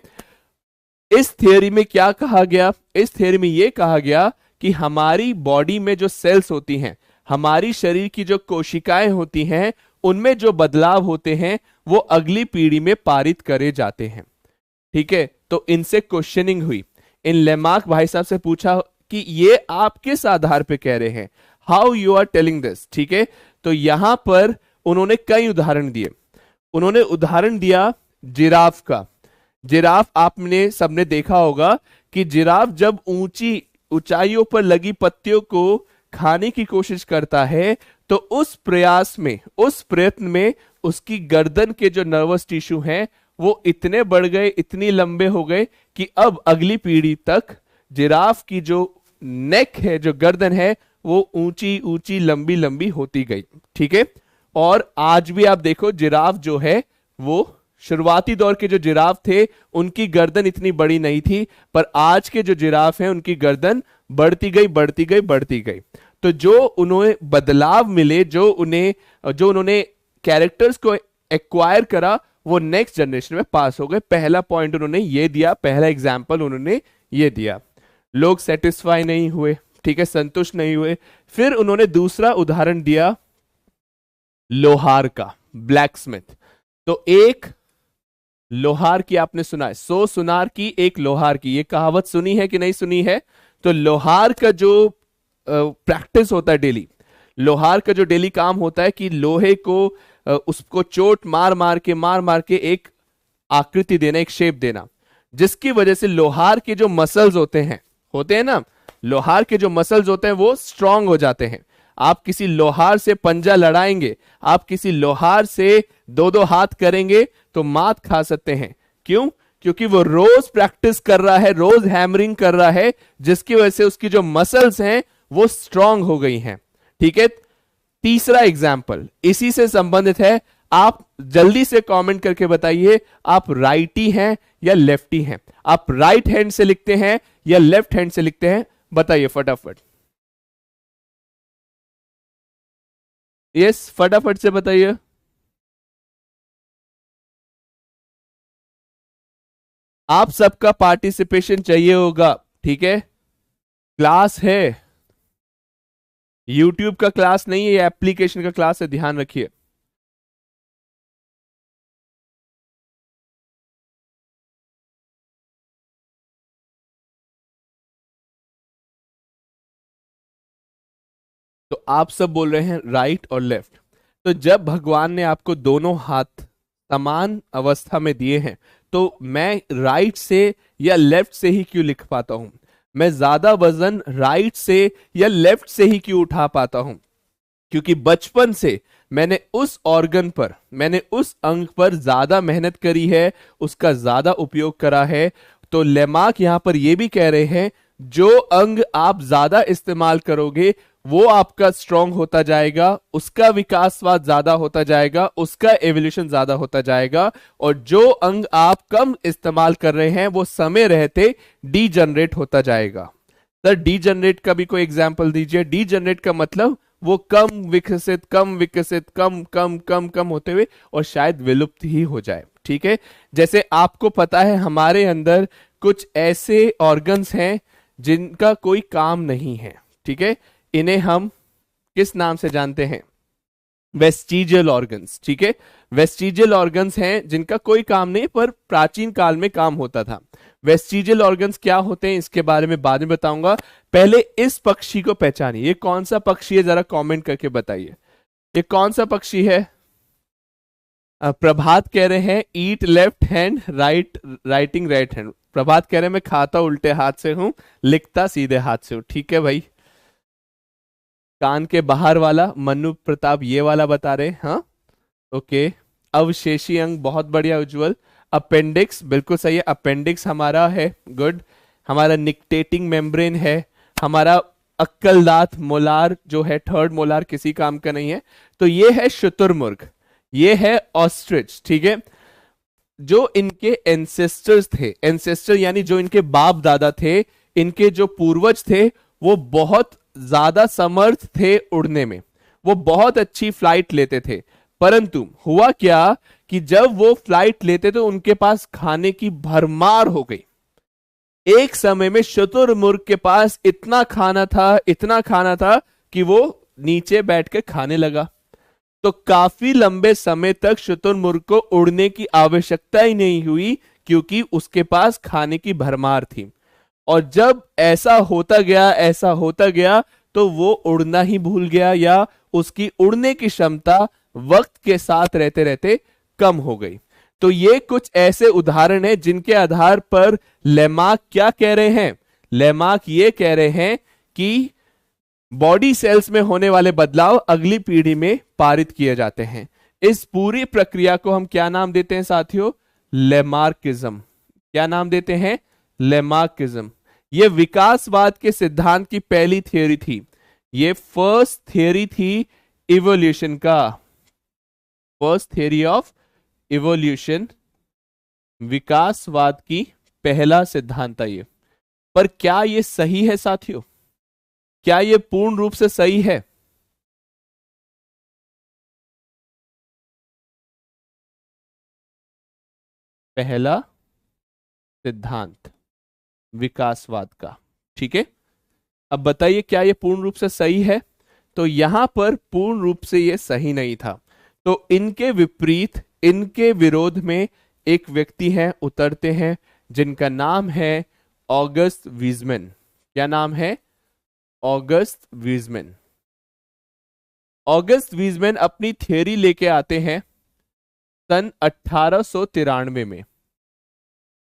इस थियरी में क्या कहा गया? इस थियरी में यह कहा गया कि हमारी बॉडी में जो सेल्स होती हैं, हमारी शरीर की जो कोशिकाएं होती हैं, उनमें जो बदलाव होते हैं वो अगली पीढ़ी में पारित करे जाते हैं, ठीक है। तो इनसे क्वेश्चनिंग हुई। इन लेमार्क भाई साहब से पूछा कि ये आप किस आधार पे कह रहे हैं, how you are telling this, ठीक है। तो यहां पर उन्होंने कई उदाहरण दिए। उन्होंने उदाहरण दिया जिराफ का। जिराफ आपने सबने देखा होगा कि जिराफ जब ऊंची ऊंचाइयों पर लगी पत्तियों को खाने की कोशिश करता है, तो उस प्रयास में, उस प्रयत्न में उसकी गर्दन के जो नर्वस टिश्यू हैं वो इतने बढ़ गए, इतनी लंबे हो गए कि अब अगली पीढ़ी तक जिराफ की जो नेक है, जो गर्दन है, वो ऊंची ऊंची लंबी लंबी होती गई, ठीक है। और आज भी आप देखो जिराफ जो है वो, शुरुआती दौर के जो जिराफ थे उनकी गर्दन इतनी बड़ी नहीं थी, पर आज के जो जिराफ हैं उनकी गर्दन बढ़ती गई, बढ़ती गई, बढ़ती गई। तो जो उन्हें बदलाव मिले, जो उन्होंने कैरेक्टर्स को एक्वायर करा, वो नेक्स्ट जनरेशन में पास हो गए। पहला पॉइंट उन्होंने ये दिया, पहला एग्जाम्पल उन्होंने ये दिया। लोग सेटिस्फाई नहीं हुए, ठीक है, संतुष्ट नहीं हुए। फिर उन्होंने दूसरा उदाहरण दिया लोहार का, ब्लैक स्मिथ। तो एक लोहार की आपने सुना है, 100 सुनार की एक लोहार की, ये कहावत सुनी है कि नहीं सुनी है? तो लोहार का जो प्रैक्टिस होता है डेली, लोहार का जो डेली काम होता है कि लोहे को उसको चोट मार मार के एक आकृति देना, एक शेप देना, जिसकी वजह से लोहार के जो मसल्स होते हैं ना, लोहार के जो मसल्स होते हैं वो स्ट्रांग हो जाते हैं। आप किसी लोहार से पंजा लड़ाएंगे, आप किसी लोहार से दो दो हाथ करेंगे तो मात खा सकते हैं। क्यों? क्योंकि वो रोज प्रैक्टिस कर रहा है, रोज हैमरिंग कर रहा है, जिसकी वजह से उसकी जो मसल्स हैं वो स्ट्रांग हो गई हैं। ठीक है। तीसरा एग्जाम्पल इसी से संबंधित है। आप जल्दी से कमेंट करके बताइए, आप राइटी हैं या लेफ्टी हैं? आप राइट हैंड से लिखते हैं या लेफ्ट हैंड से लिखते हैं? बताइए फटाफट। यस, फटाफट से बताइए। आप सबका पार्टिसिपेशन चाहिए होगा, ठीक है। क्लास है, यूट्यूब का क्लास नहीं है, ये एप्लीकेशन का क्लास है, ध्यान रखिए। तो आप सब बोल रहे हैं राइट और लेफ्ट। तो जब भगवान ने आपको दोनों हाथ समान अवस्था में दिए हैं, तो मैं राइट से या लेफ्ट से ही क्यों लिख पाता हूं? मैं ज्यादा वजन राइट से या लेफ्ट से ही क्यों उठा पाता हूं? क्योंकि बचपन से मैंने उस ऑर्गन पर, मैंने उस अंग पर ज्यादा मेहनत करी है, उसका ज्यादा उपयोग करा है। तो लेमार्क यहां पर यह भी कह रहे हैं, जो अंग आप ज्यादा इस्तेमाल करोगे वो आपका स्ट्रांग होता जाएगा, उसका विकासवाद ज्यादा होता जाएगा, उसका एवोल्यूशन ज्यादा होता जाएगा। और जो अंग आप कम इस्तेमाल कर रहे हैं वो समय रहते डीजनरेट होता जाएगा। सर डीजनरेट का भी कोई एग्जांपल दीजिए। डीजनरेट का मतलब वो कम विकसित, कम विकसित, कम कम कम कम होते हुए और शायद विलुप्त ही हो जाए। ठीक है। जैसे आपको पता है हमारे अंदर कुछ ऐसे ऑर्गन्स हैं जिनका कोई काम नहीं है, ठीक है। इन्हें हम किस नाम से जानते हैं? वेस्टिजियल ऑर्गन्स, ठीक है। वेस्टिजियल ऑर्गन्स हैं जिनका कोई काम नहीं, पर प्राचीन काल में काम होता था। वेस्टिजियल ऑर्गन्स क्या होते हैं इसके बारे में बाद में बताऊंगा। पहले इस पक्षी को पहचानिए। ये कौन सा पक्षी है, जरा कमेंट करके बताइए। ये कौन सा पक्षी है? प्रभात कह रहे हैं eat left hand, writing right hand. Prabhat कह रहे हैं मैं खाता उल्टे हाथ से हूं, लिखता सीधे हाथ से हूं। ठीक है भाई। कान के बाहर वाला मनु प्रताप ये वाला बता रहे, हाँ ओके। अवशेषी अंग, बहुत बढ़िया उज्जवल। अपेंडिक्स बिल्कुल सही है, अपेंडिक्स हमारा है, गुड। हमारा निक्टेटिंग मेम्ब्रेन है। हमारा अक्कल दांत मोलार जो है, थर्ड मोलार किसी काम का नहीं है। तो ये है शुतुरमुर्ग, ये है ऑस्ट्रिच, ठीक है। जो इनके एंसेस्टर्स थे, एंसेस्टर यानी जो इनके बाप दादा थे, इनके जो पूर्वज थे, वो बहुत ज्यादा समर्थ थे उड़ने में, वो बहुत अच्छी फ्लाइट लेते थे। परंतु हुआ क्या कि जब वो फ्लाइट लेते तो उनके पास खाने की भरमार हो गई। एक समय में शुतुरमुर्ग के पास इतना खाना था, इतना खाना था कि वो नीचे बैठ के खाने लगा। तो काफी लंबे समय तक शुतुरमुर्ग को उड़ने की आवश्यकता ही नहीं हुई, क्योंकि उसके पास खाने की भरमार थी। और जब ऐसा होता गया, ऐसा होता गया, तो वो उड़ना ही भूल गया, या उसकी उड़ने की क्षमता वक्त के साथ रहते रहते कम हो गई। तो ये कुछ ऐसे उदाहरण हैं जिनके आधार पर लेमार्क क्या कह रहे हैं? लेमार्क ये कह रहे हैं कि बॉडी सेल्स में होने वाले बदलाव अगली पीढ़ी में पारित किए जाते हैं। इस पूरी प्रक्रिया को हम क्या नाम देते हैं साथियों? लेमार्किज्म। क्या नाम देते हैं? लेमार्किज्म। ये विकासवाद के सिद्धांत की पहली थियोरी थी। ये फर्स्ट थियोरी थी इवोल्यूशन का, फर्स्ट थियोरी ऑफ इवोल्यूशन, विकासवाद की पहला सिद्धांत था ये। पर क्या ये सही है साथियों? क्या ये पूर्ण रूप से सही है? पहला सिद्धांत विकासवाद का, ठीक है। अब बताइए क्या ये पूर्ण रूप से सही है? तो यहां पर पूर्ण रूप से ये सही नहीं था। तो इनके विपरीत, इनके विरोध में एक व्यक्ति है, उतरते हैं, जिनका नाम है ऑगस्ट वीजमैन। क्या नाम है? August Weissman. ऑगस्ट वीजमैन अपनी थियरी लेके आते हैं सन 1893 में।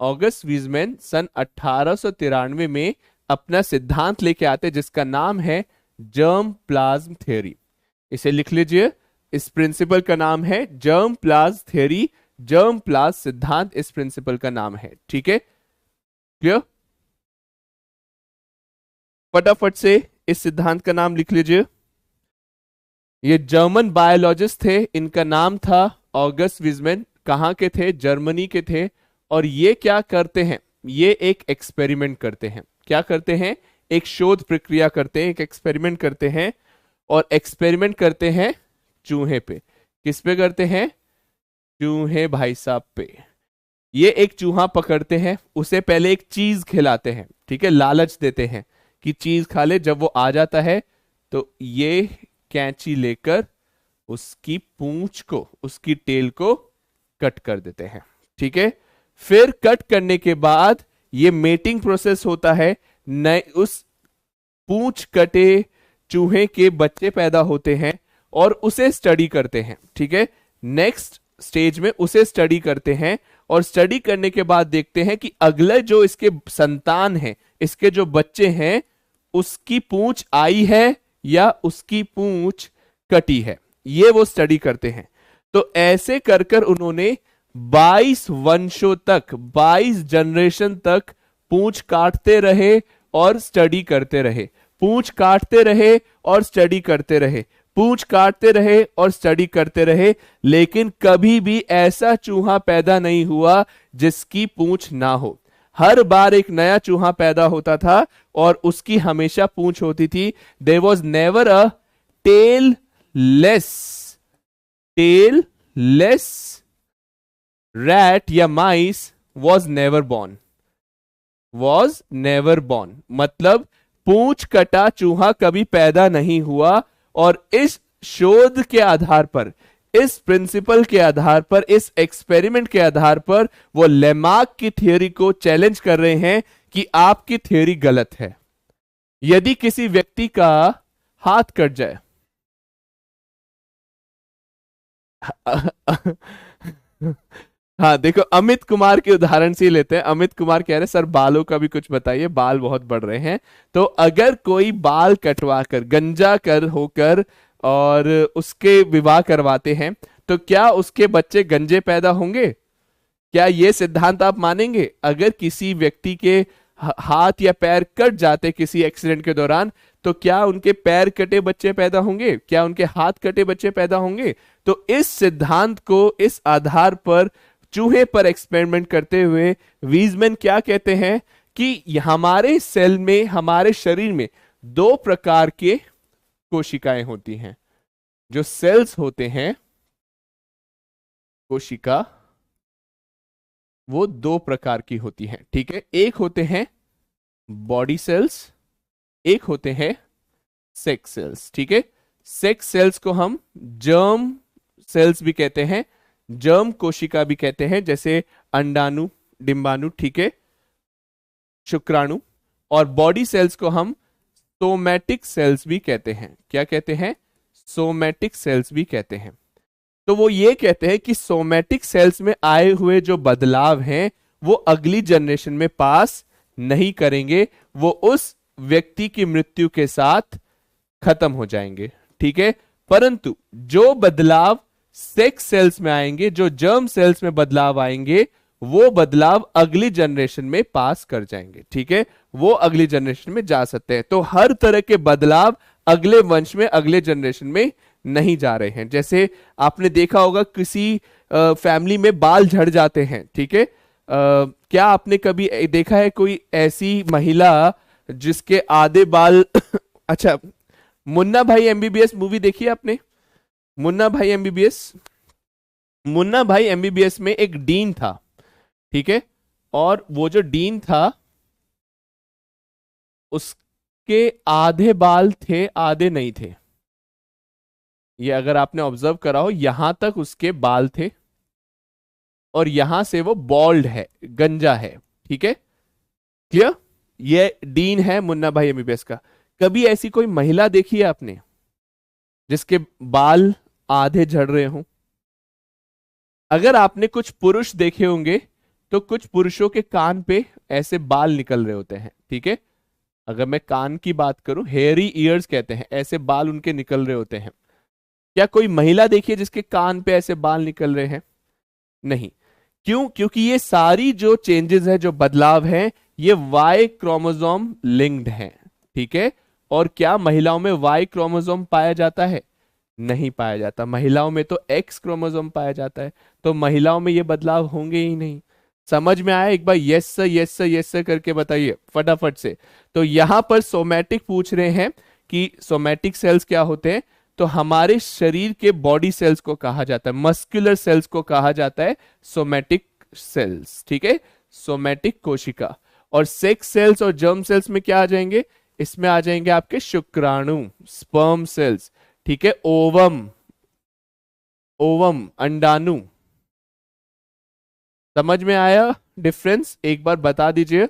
ऑगस्ट वीजमैन सन 1893 में अपना सिद्धांत लेके आते हैं जिसका नाम है जर्म प्लाज्म थ्योरी। इसे लिख लीजिए, इस प्रिंसिपल का नाम है germ plasm theory. Germ plasm सिद्धांत इस प्रिंसिपल का नाम है, ठीक है। क्लियर? फटाफट से इस सिद्धांत का नाम लिख लीजिए। ये जर्मन बायोलॉजिस्ट थे, इनका नाम था ऑगस्ट वीजमैन। कहां के थे? जर्मनी के थे। और ये क्या करते हैं? ये एक एक्सपेरिमेंट करते हैं। क्या करते हैं? एक शोध प्रक्रिया करते हैं, एक एक्सपेरिमेंट करते हैं। और एक्सपेरिमेंट करते हैं चूहे पे। किस पे करते हैं? चूहे भाई साहब पे। ये एक चूहा पकड़ते हैं, उसे पहले एक चीज खिलाते हैं, ठीक है, लालच देते हैं कि चीज खा ले। जब वो आ जाता है तो ये कैंची लेकर उसकी पूंछ को, उसकी टेल को कट कर देते हैं, ठीक है। फिर कट करने के बाद ये मेटिंग प्रोसेस होता है, नए उस पूंछ कटे चूहे के बच्चे पैदा होते हैं और उसे स्टडी करते हैं, ठीक है। नेक्स्ट स्टेज में उसे स्टडी करते हैं और स्टडी करने के बाद देखते हैं कि अगले जो इसके संतान है, इसके जो बच्चे हैं, उसकी पूंछ आई है या उसकी पूंछ कटी है, ये वो स्टडी करते हैं। तो ऐसे कर कर उन्होंने 22 वंशों तक, 22 जनरेशन तक पूंछ काटते रहे और स्टडी करते रहे, पूंछ काटते रहे और स्टडी करते रहे, पूंछ काटते रहे और स्टडी करते रहे। लेकिन कभी भी ऐसा चूहा पैदा नहीं हुआ जिसकी पूंछ ना हो। हर बार एक नया चूहा पैदा होता था और उसकी हमेशा पूंछ होती थी। There was never a tailless rat या माइस वॉज नेवर बॉर्न। मतलब पूंछ कटा चूहा कभी पैदा नहीं हुआ। और इस शोध के आधार पर, इस प्रिंसिपल के आधार पर, इस एक्सपेरिमेंट के आधार पर वो लेमार्क की थ्योरी को चैलेंज कर रहे हैं कि आपकी थ्योरी गलत है। यदि किसी व्यक्ति का हाथ कट जाए हाँ देखो, अमित कुमार के उदाहरण से लेते हैं। अमित कुमार कह रहे हैं सर बालों का भी कुछ बताइए, बाल बहुत बढ़ रहे हैं। तो अगर कोई बाल कटवा कर, गंजा कर होकर और उसके विवाह करवाते हैं तो क्या उसके बच्चे गंजे पैदा होंगे? क्या ये सिद्धांत आप मानेंगे? अगर किसी व्यक्ति के हाथ या पैर कट जाते किसी एक्सीडेंट के दौरान, तो क्या उनके पैर कटे बच्चे पैदा होंगे? क्या उनके हाथ कटे बच्चे पैदा होंगे? तो इस सिद्धांत को, इस आधार पर चूहे पर एक्सपेरिमेंट करते हुए वीजमैन क्या कहते हैं कि हमारे सेल में, हमारे शरीर में दो प्रकार के कोशिकाएं होती हैं। जो सेल्स होते हैं, कोशिका, वो दो प्रकार की होती हैं, ठीक है। एक होते हैं बॉडी सेल्स, एक होते हैं सेक्स सेल्स, ठीक है। सेक्स सेल्स को हम जर्म सेल्स भी कहते हैं, जर्म कोशिका भी कहते हैं, जैसे अंडाणु, डिंबाणु, ठीक है, शुक्राणु। और बॉडी सेल्स को हम सोमैटिक सेल्स भी कहते हैं। क्या कहते हैं? सोमैटिक सेल्स भी कहते हैं। तो वो ये कहते हैं कि सोमैटिक सेल्स में आए हुए जो बदलाव हैं वो अगली जनरेशन में पास नहीं करेंगे, वो उस व्यक्ति की मृत्यु के साथ खत्म हो जाएंगे, ठीक है। परंतु जो बदलाव सेक्स सेल्स में आएंगे, जो जर्म सेल्स में बदलाव आएंगे, वो बदलाव अगली जनरेशन में पास कर जाएंगे, ठीक है, वो अगली जनरेशन में जा सकते हैं। तो हर तरह के बदलाव अगले वंश में, अगले जनरेशन में नहीं जा रहे हैं। जैसे आपने देखा होगा किसी फैमिली में बाल झड़ जाते हैं, ठीक है। क्या आपने कभी देखा है कोई ऐसी महिला जिसके आधे बाल अच्छा, मुन्ना भाई एमबीबीएस मूवी देखी है आपने? मुन्ना भाई एमबीबीएस, मुन्ना भाई एमबीबीएस में एक डीन था, ठीक है, और वो जो डीन था उसके आधे बाल थे आधे नहीं थे। ये अगर आपने ऑब्जर्व करा हो, यहां तक उसके बाल थे और यहां से वो बॉल्ड है, गंजा है, ठीक है, क्लियर? ये डीन है मुन्ना भाई एमबीबीएस का। कभी ऐसी कोई महिला देखी है आपने जिसके बाल आधे झड़ रहे हों? अगर आपने कुछ पुरुष देखे होंगे तो कुछ पुरुषों के कान पे ऐसे बाल निकल रहे होते हैं, ठीक है, अगर मैं कान की बात करूं, हेयरी ईयर्स कहते हैं, ऐसे बाल उनके निकल रहे होते हैं। क्या कोई महिला देखी है जिसके कान पे ऐसे बाल निकल रहे हैं? नहीं। क्यों? क्योंकि ये सारी जो चेंजेस है, जो बदलाव है, ये वाई क्रोमोसोम लिंक्ड है, ठीक है। और क्या महिलाओं में वाई क्रोमोसोम पाया जाता है? नहीं पाया जाता। महिलाओं में तो एक्स क्रोमोसोम पाया जाता है, तो महिलाओं में ये बदलाव होंगे ही नहीं। समझ में आया? एक बार yes sir yes sir yes sir करके बताइए फटाफट से। तो यहां पर सोमैटिक पूछ रहे हैं कि सोमैटिक सेल्स क्या होते हैं, तो हमारे शरीर के बॉडी सेल्स को कहा जाता है, मस्कुलर सेल्स को कहा जाता है सोमैटिक सेल्स, ठीक है, सोमैटिक कोशिका। और सेक्स सेल्स और जर्म सेल्स में क्या आ जाएंगे? इसमें आ जाएंगे आपके शुक्राणु, स्पर्म सेल्स, ठीक है, ओवम, ओवम अंडाणु। समझ में आया डिफरेंस? एक बार बता दीजिए।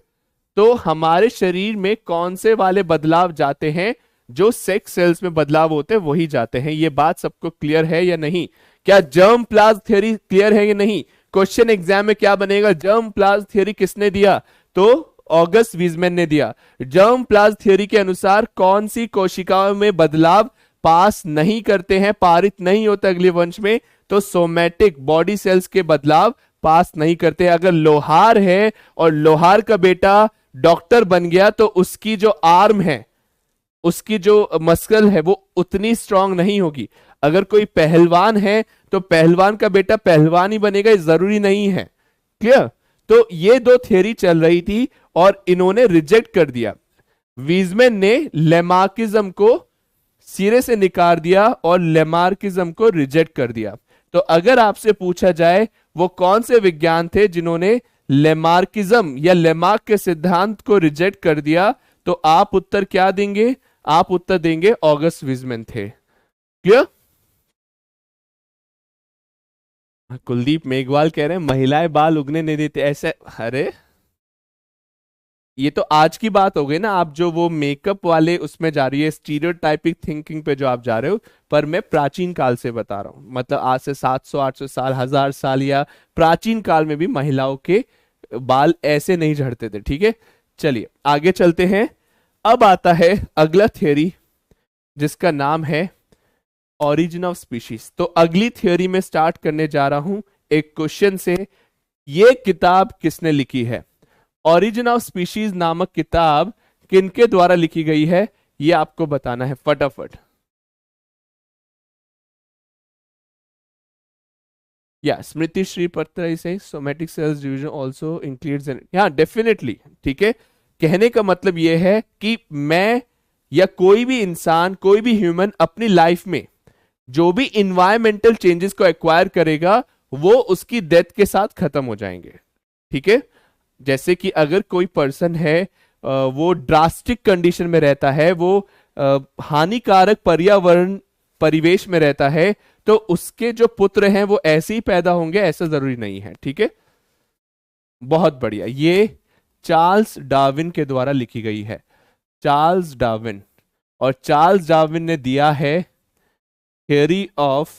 तो हमारे शरीर में कौन से वाले बदलाव जाते हैं? जो सेक्स सेल्स में बदलाव होते हैं वही जाते हैं। ये बात सबको क्लियर है या नहीं? क्या जर्म प्लाज्म थ्योरी क्लियर है या नहीं? क्वेश्चन एग्जाम में क्या बनेगा? जर्म प्लाज्म थ्योरी किसने दिया? तो ऑगस्ट वीजमैन ने दिया। जर्म प्लाज्म थ्योरी के अनुसार कौन सी कोशिकाओं में बदलाव पास नहीं करते हैं, पारित नहीं होते अगले वंश में? तो सोमैटिक बॉडी सेल्स के बदलाव पास नहीं करते। अगर लोहार है और लोहार का बेटा डॉक्टर बन गया तो उसकी जो आर्म है, उसकी जो मस्कल है वो उतनी स्ट्रांग नहीं होगी। अगर कोई पहलवान है तो पहलवान का बेटा पहलवान ही बनेगा, ये जरूरी नहीं है। क्लियर? तो ये दो थ्योरी चल रही थी और इन्होंने रिजेक्ट कर दिया। वीजमैन ने लेमार्किज्म को सिरे से निकाल दिया और लेमार्किज्म को रिजेक्ट कर दिया। तो अगर आपसे पूछा जाए वो कौन से विज्ञान थे जिन्होंने लेमार्किज्म या लेमार्क के सिद्धांत को रिजेक्ट कर दिया, तो आप उत्तर क्या देंगे? आप उत्तर देंगे ऑगस्ट वीजमैन थे। क्लियर? कुलदीप मेघवाल कह रहे हैं महिलाएं बाल उगने नहीं देते ऐसे। अरे ये तो आज की बात हो गई ना, आप जो वो मेकअप वाले उसमें जा रही है, स्टीरियोटाइपिक थिंकिंग पे जो आप जा रहे हो। पर मैं प्राचीन काल से बता रहा हूं, मतलब आज से 700-800 साल, 1000 साल या प्राचीन काल में भी महिलाओं के बाल ऐसे नहीं झड़ते थे, ठीक है। चलिए आगे चलते हैं। अब आता है अगला थ्योरी जिसका नाम है ओरिजिन ऑफ स्पीशीज। तो अगली थ्योरी में स्टार्ट करने जा रहा हूं एक क्वेश्चन से। ये किताब किसने लिखी है? ओरिजिन ऑफ स्पीशीज नामक किताब किनके द्वारा लिखी गई है, ये आपको बताना है फटाफट। या स्मृति श्री पत्र से somatic cells division also includes in, या डेफिनेटली, ठीक है। कहने का मतलब यह है कि मैं या कोई भी इंसान, कोई भी ह्यूमन अपनी लाइफ में जो भी इन्वायरमेंटल चेंजेस को एक्वायर करेगा वो उसकी डेथ के साथ खत्म हो जाएंगे, ठीक है। जैसे कि अगर कोई पर्सन है वो ड्रास्टिक कंडीशन में रहता है, वो हानिकारक पर्यावरण परिवेश में रहता है, तो उसके जो पुत्र हैं वो ऐसे ही पैदा होंगे, ऐसा जरूरी नहीं है, ठीक है। बहुत बढ़िया। ये चार्ल्स डार्विन के द्वारा लिखी गई है, चार्ल्स डार्विन। और चार्ल्स डार्विन ने दिया है theory of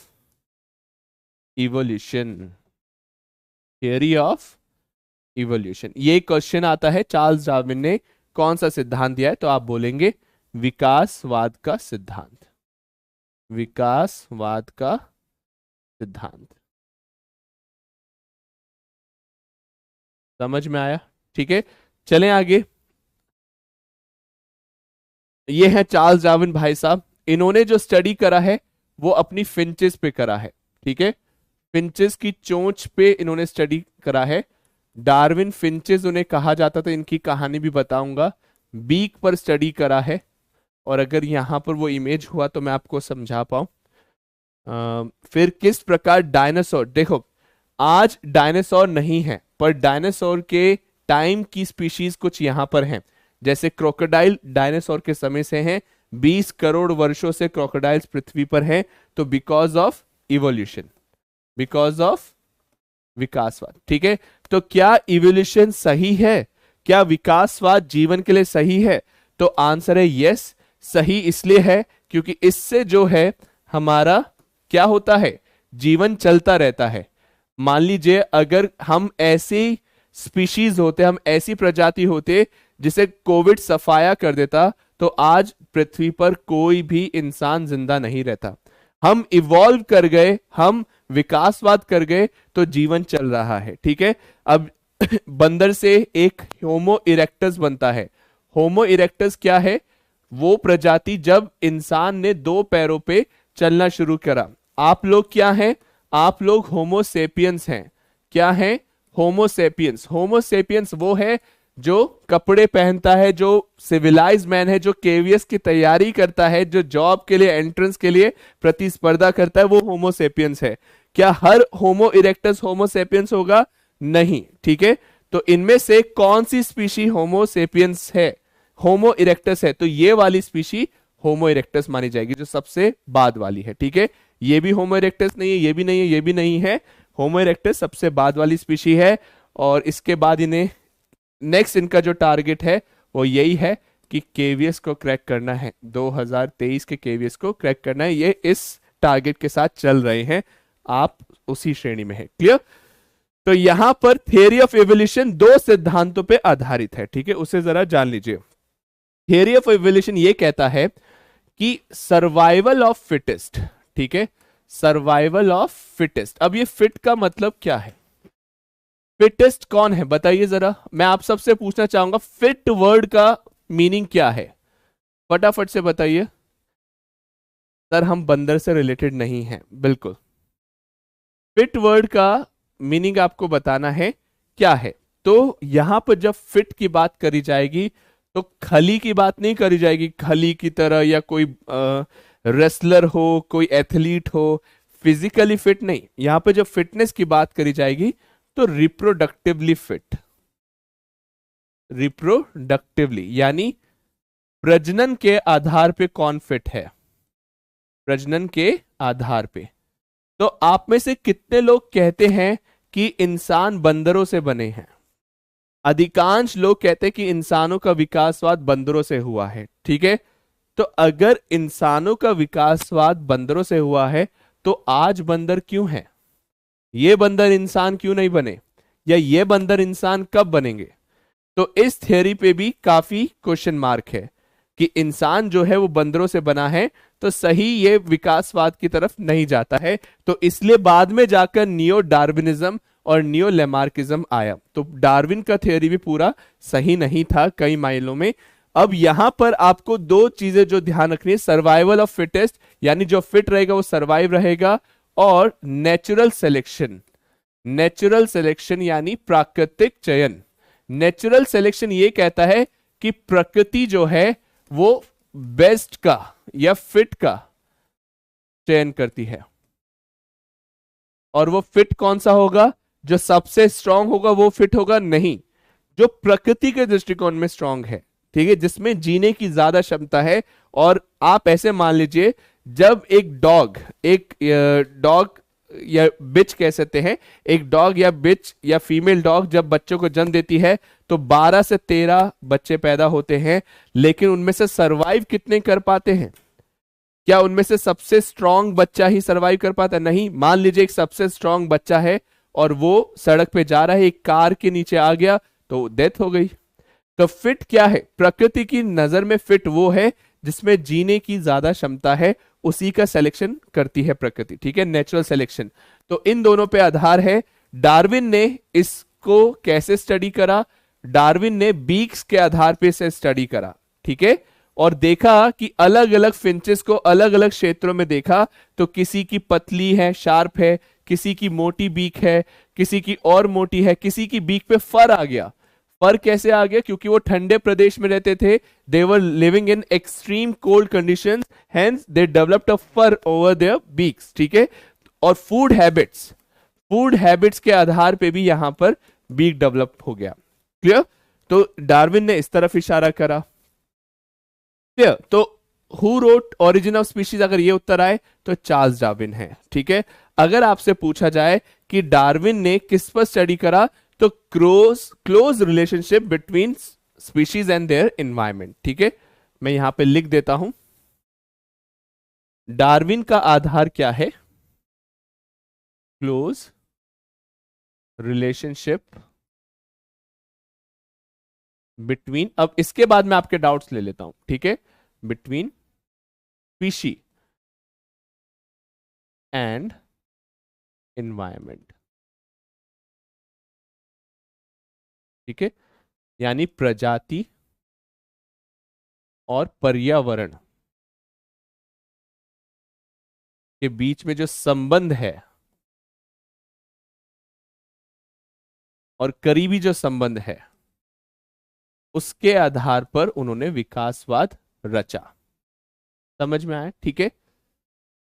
evolution, theory of evolution. ये क्वेश्चन आता है चार्ल्स डार्विन ने कौन सा सिद्धांत दिया है, तो आप बोलेंगे विकासवाद का सिद्धांत, विकासवाद का सिद्धांत। समझ में आया? ठीक है, चलें आगे। ये है चार्ल्स डार्विन भाई साहब। इन्होंने जो स्टडी करा है वो अपनी फिंचेस पे करा है, ठीक है। फिंचेस की चोंच पे इन्होंने स्टडी करा है। डार्विन फिंचेस उन्हें कहा जाता था, इनकी कहानी भी बताऊंगा। बीक पर स्टडी करा है और अगर यहाँ पर वो इमेज हुआ तो मैं आपको समझा पाऊं। फिर किस प्रकार डायनासोर, देखो आज डायनासोर नहीं है पर डायनासोर के टाइम की स्पीशीज कुछ यहां पर हैं। जैसे क्रोकोडाइल डायनासोर के समय से हैं, 20 करोड़ वर्षों से क्रोकोडाइल्स पृथ्वी पर हैं। तो because of evolution, because of विकासवाद। ठीक है, तो क्या इवोल्यूशन सही है? क्या विकासवाद जीवन के लिए सही है? तो आंसर है यस, सही इसलिए है क्योंकि इससे जो है हमारा क्या होता है, जीवन चलता रहता है। मान लीजिए अगर हम ऐसी स्पीशीज होते, हम ऐसी प्रजाति होते जिसे कोविड सफाया कर देता, तो आज पृथ्वी पर कोई भी इंसान जिंदा नहीं रहता। हम इवॉल्व कर गए, हम विकासवाद कर गए, तो जीवन चल रहा है। ठीक है, अब बंदर से एक होमो इरेक्टस बनता है। होमो इरेक्टस क्या है? वो प्रजाति जब इंसान ने 2 पैरों पे चलना शुरू करा। आप लोग क्या हैं? आप लोग होमोसेपियंस हैं। क्या हैं? होमोसेपियंस। होमोसेपियंस वो है जो कपड़े पहनता है, जो सिविलाइज मैन है, जो केवीएस की तैयारी करता है, जो जॉब के लिए, एंट्रेंस के लिए प्रतिस्पर्धा करता है, वो होमोसेपियंस है। क्या हर होमो इरेक्टस होमोसेपियंस होगा? नहीं। ठीक है, तो इनमें से कौन सी स्पीशी होमोसेपियंस है? होमो इरेक्टस है, तो ये वाली स्पीशी होमो इरेक्टस मानी जाएगी, जो सबसे बाद वाली है। ठीक है, ये भी होमो इरेक्टस नहीं है, ये भी नहीं है, ये भी नहीं है। होमो इरेक्टस सबसे बाद वाली स्पीशी है। और इसके बाद इन्हें नेक्स्ट इनका जो टारगेट है वो यही है कि केवीएस को क्रैक करना है, 2023 के केवीएस को क्रैक करना है। ये इस टारगेट के साथ चल रहे हैं, आप उसी श्रेणी में है। क्लियर? तो यहां पर थियरी ऑफ इवोल्यूशन 2 सिद्धांतों पे आधारित है। ठीक है, उसे जरा जान लीजिए। थियरी ऑफ इवोल्यूशन ये कहता है कि सर्वाइवल ऑफ फिटेस्ट। ठीक है, सर्वाइवल ऑफ फिटेस्ट। अब ये फिट का मतलब क्या है? फिटेस्ट कौन है बताइए जरा। मैं आप सबसे पूछना चाहूंगा फिट वर्ड का मीनिंग क्या है, फटाफट से बताइए। सर हम बंदर से रिलेटेड नहीं हैं। बिल्कुल, फिट वर्ड का मीनिंग आपको बताना है क्या है। तो यहां पर जब फिट की बात करी जाएगी तो खली की बात नहीं करी जाएगी, खली की तरह, या कोई रेसलर हो, कोई एथलीट हो, फिजिकली फिट नहीं। यहां पर जब फिटनेस की बात करी जाएगी तो रिप्रोडक्टिवली फिट, रिप्रोडक्टिवली यानी प्रजनन के आधार पे कौन फिट है, प्रजनन के आधार पे। तो आप में से कितने लोग कहते हैं कि इंसान बंदरों से बने हैं? अधिकांश लोग कहते हैं कि इंसानों का विकासवाद बंदरों से हुआ है। ठीक है, तो अगर इंसानों का विकासवाद बंदरों से हुआ है तो आज बंदर क्यों है? ये बंदर इंसान क्यों नहीं बने, या ये बंदर इंसान कब बनेंगे? तो इस थियरी पे भी काफी क्वेश्चन मार्क है कि इंसान जो है वो बंदरों से बना है, तो सही ये विकासवाद की तरफ नहीं जाता है। तो इसलिए बाद में जाकर नियो डार्विनिज्म और नियो लेमार्किज्म आया। तो डार्विन का थियरी भी पूरा सही नहीं था कई मायनों में। अब यहां पर आपको 2 चीजें जो ध्यान रखनी है, सर्वाइवल ऑफ फिटेस्ट यानी जो फिट रहेगा वो सर्वाइव रहेगा, और नेचुरल सिलेक्शन। नेचुरल सिलेक्शन यानी प्राकृतिक चयन। नेचुरल सिलेक्शन ये कहता है कि प्रकृति जो है वो बेस्ट का या फिट का चयन करती है, और वो फिट कौन सा होगा? जो सबसे स्ट्रांग होगा वो फिट होगा? नहीं, जो प्रकृति के दृष्टिकोण में स्ट्रांग है। ठीक है, जिसमें जीने की ज्यादा क्षमता है। और आप ऐसे मान लीजिए जब एक डॉग या बिच कह सकते हैं, एक डॉग या बिच या फीमेल डॉग जब बच्चों को जन्म देती है तो 12 से 13 बच्चे पैदा होते हैं, लेकिन उनमें से सरवाइव कितने कर पाते हैं? क्या उनमें से सबसे स्ट्रांग बच्चा ही सरवाइव कर पाता है? नहीं। मान लीजिए एक सबसे स्ट्रांग बच्चा है और वो सड़क पे जा रहा है, एक कार के नीचे आ गया तो डेथ हो गई। तो फिट क्या है? प्रकृति की नजर में फिट वो है जिसमें जीने की ज्यादा क्षमता है, उसी का सिलेक्शन करती है प्रकृति। ठीक है, नेचुरल सिलेक्शन। तो इन दोनों पे आधार है। डार्विन ने इसको कैसे स्टडी करा? डार्विन ने बीक्स के आधार पे से स्टडी करा। ठीक है, और देखा कि अलग अलग फिंचेस को अलग अलग क्षेत्रों में देखा, तो किसी की पतली है, शार्प है, किसी की मोटी बीक है, किसी की और मोटी है, किसी की बीक पे फर आ गया। फर कैसे आ गया? क्योंकि वो ठंडे प्रदेश में रहते थे, they were living in extreme cold conditions, hence they developed a fur over their beaks, ठीक है। और फूड हैबिट्स के आधार पे भी यहां पर बीक डेवलप हो गया। क्लियर? तो डार्विन ने इस तरफ इशारा करा। क्लियर? तो who wrote origin of species, अगर ये उत्तर आए तो चार्ल्स डार्विन है, ठीक है। अगर आपसे पूछा जाए कि डार्विन ने किस पर स्टडी करा, तो close relationship between species and their environment, ठीक है। मैं यहां पे लिख देता हूं, डार्विन का आधार क्या है? क्लोज रिलेशनशिप बिटवीन, अब इसके बाद मैं आपके डाउट्स ले लेता हूं, ठीक है, बिटवीन स्पीशी एंड एनवायरमेंट, ठीक है। यानी प्रजाति और पर्यावरण के बीच में जो संबंध है और करीबी जो संबंध है, उसके आधार पर उन्होंने विकासवाद रचा। समझ में आया? ठीक है।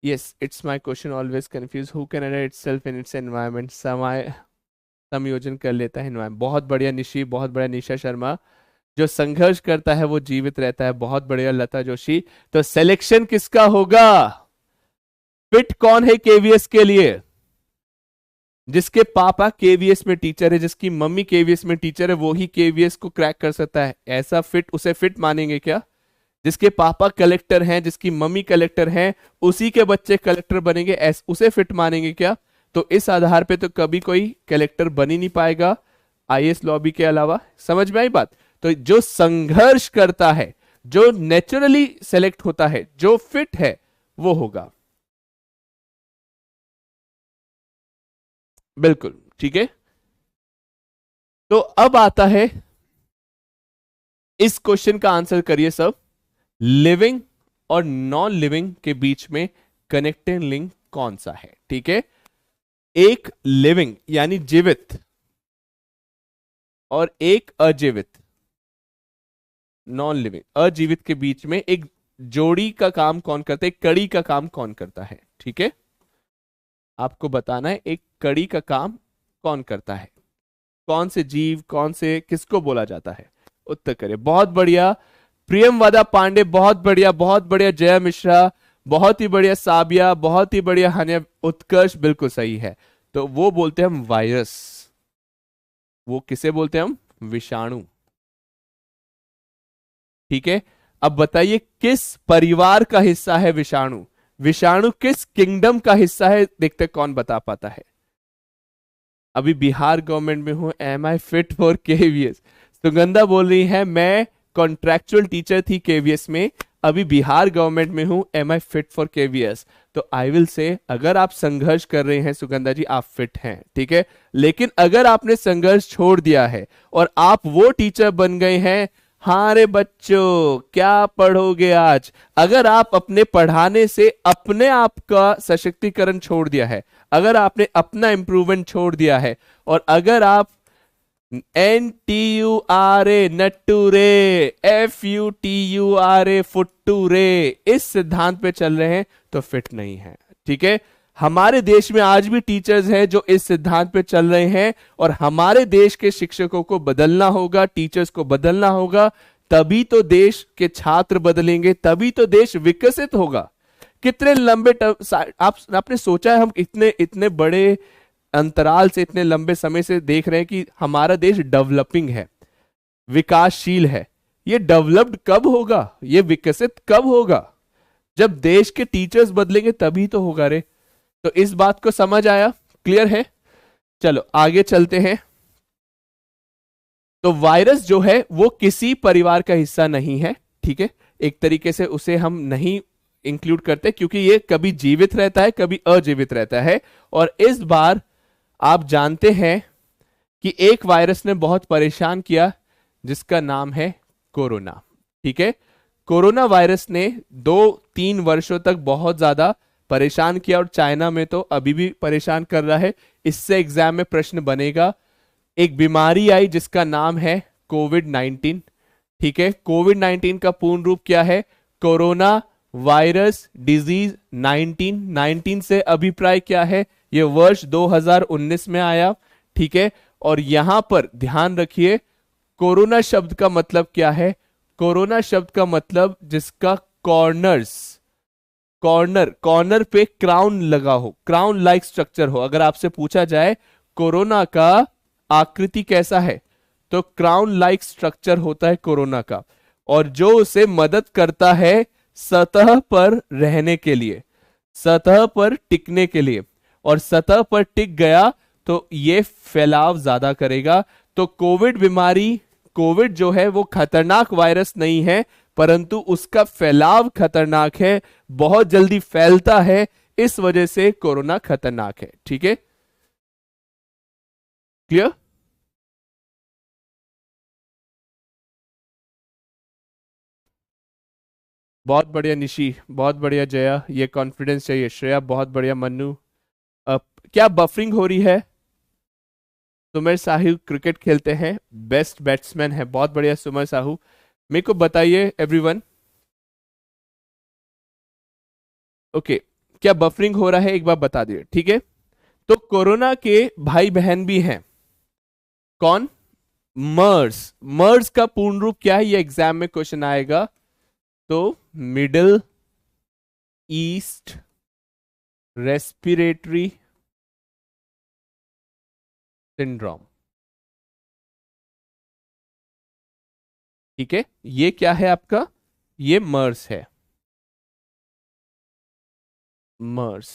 Yes, it's my question always confuse who can add itself in its environment, समायोजन कर लेता है एनवायरनमेंट। बहुत बढ़िया निशी, बहुत बढ़िया निशा शर्मा। जो संघर्ष करता है वो जीवित रहता है, बहुत बढ़िया लता जोशी। तो सिलेक्शन किसका होगा? फिट कौन है केवीएस के लिए? जिसके पापा केवीएस में टीचर है, जिसकी मम्मी केवीएस में टीचर है, वो ही केवीएस को क्रैक कर सकता है। ऐसा फिट, उसे फिट मानेंगे क्या? जिसके पापा कलेक्टर हैं, जिसकी मम्मी कलेक्टर हैं, उसी के बच्चे कलेक्टर बनेंगे, उसे फिट मानेंगे क्या? तो इस आधार पे तो कभी कोई कलेक्टर बन ही नहीं पाएगा आईएएस लॉबी के अलावा। समझ में आई बात? तो जो संघर्ष करता है, जो नेचुरली सेलेक्ट होता है, जो फिट है, वो होगा। बिल्कुल ठीक है। तो अब आता है, इस क्वेश्चन का आंसर करिए सब। लिविंग और नॉन लिविंग के बीच में कनेक्टिंग लिंक कौन सा है? ठीक है, एक लिविंग यानी जीवित और एक अजीवित, नॉन लिविंग, अजीवित के बीच में एक जोड़ी का काम कौन करता है, एक कड़ी का काम कौन करता है? ठीक है, आपको बताना है एक कड़ी का काम कौन करता है, कौन से जीव, कौन से, किसको बोला जाता है? उत्तर करें। बहुत बढ़िया प्रियम वादा पांडे, बहुत बढ़िया, बहुत बढ़िया जया मिश्रा, बहुत ही बढ़िया साबिया, बहुत ही बढ़िया हनिया, उत्कर्ष बिल्कुल सही है। तो वो बोलते हैं हम वायरस, वो किसे बोलते हैं हम? विषाणु। ठीक है, अब बताइए किस परिवार का हिस्सा है विषाणु? विषाणु किस किंगडम का हिस्सा है? देखते कौन बता पाता है। अभी बिहार गवर्नमेंट में हूं, am I fit for KVS? Sugandha बोल रही है मैं कॉन्ट्रैक्चुअल टीचर थी केवीएस में, अभी बिहार गवर्नमेंट में हूं, am I fit for KVS? तो आई विल से, अगर आप संघर्ष कर रहे हैं सुगंधा जी, आप फिट हैं, ठीक है। लेकिन अगर आपने संघर्ष छोड़ दिया है और आप वो टीचर बन गए हैं, हाँ रे बच्चों क्या पढ़ोगे आज? अगर आप अपने पढ़ाने से अपने आप का सशक्तिकरण छोड़ दिया है, अगर आपने अपना इंप्रूवमेंट छोड़ दिया है, और अगर आप NTURA नट्टू रे, FUTURA फुट्टू रे, इस सिद्धांत पे चल रहे हैं, तो फिट नहीं है। ठीक है, हमारे देश में आज भी टीचर्स हैं जो इस सिद्धांत पे चल रहे हैं, और हमारे देश के शिक्षकों को बदलना होगा, टीचर्स को बदलना होगा, तभी तो देश के छात्र बदलेंगे, तभी तो देश विकसित होगा। कितने लंबे आपने सोचा है, हम इतने बड़े अंतराल से, इतने लंबे समय से देख रहे हैं कि हमारा देश डेवलपिंग है, विकासशील है। ये डेवलप्ड कब होगा, ये विकसित कब होगा? जब देश के टीचर्स बदलेंगे तभी तो होगा रे। तो इस बात को समझ आया? क्लियर है? चलो आगे चलते हैं। तो वायरस जो है वो किसी परिवार का हिस्सा नहीं है, ठीक है, एक तरीके से उसे हम नहीं इंक्लूड करते, क्योंकि ये कभी जीवित रहता है, कभी अजीवित रहता है। और इस बार आप जानते हैं कि एक वायरस ने बहुत परेशान किया, जिसका नाम है कोरोना। ठीक है, कोरोना वायरस ने 2-3 वर्षों तक बहुत ज्यादा परेशान किया, और चाइना में तो अभी भी परेशान कर रहा है। इससे एग्जाम में प्रश्न बनेगा। एक बीमारी आई जिसका नाम है कोविड-19। ठीक है, कोविड-19 का पूर्ण रूप क्या है? Corona virus disease 19। से अभिप्राय क्या है? ये वर्ष 2019 में आया। ठीक है, और यहां पर ध्यान रखिए, कोरोना शब्द का मतलब क्या है? कोरोना शब्द का मतलब जिसका कॉर्नर पे क्राउन लगा हो, क्राउन लाइक स्ट्रक्चर हो। अगर आपसे पूछा जाए कोरोना का आकृति कैसा है, तो क्राउन लाइक स्ट्रक्चर होता है कोरोना का, और जो उसे मदद करता है सतह पर रहने के लिए, सतह पर टिकने के लिए, और सतह पर टिक गया तो ये फैलाव ज्यादा करेगा। तो कोविड बीमारी, कोविड जो है वो खतरनाक वायरस नहीं है, परंतु उसका फैलाव खतरनाक है, बहुत जल्दी फैलता है, इस वजह से कोरोना खतरनाक है। ठीक है, क्लियर? बहुत बढ़िया निशी, बहुत बढ़िया जया, ये कॉन्फिडेंस चाहिए। श्रेया बहुत बढ़िया। मन्नू, अब क्या बफरिंग हो रही है? सुमेर साहू क्रिकेट खेलते हैं, बेस्ट बैट्समैन है। बहुत बढ़िया सुमेर साहू, मेरे को बताइए एवरीवन। ओके, क्या बफरिंग हो रहा है? एक बार बता दिए। ठीक है, तो कोरोना के भाई बहन भी हैं। कौन? मर्स। मर्स का पूर्ण रूप क्या है? ये एग्जाम में क्वेश्चन आएगा। तो मिडिल ईस्ट रेस्पिरेटरी सिंड्रोम। ठीक है, ये क्या है आपका? ये मर्स है, मर्स।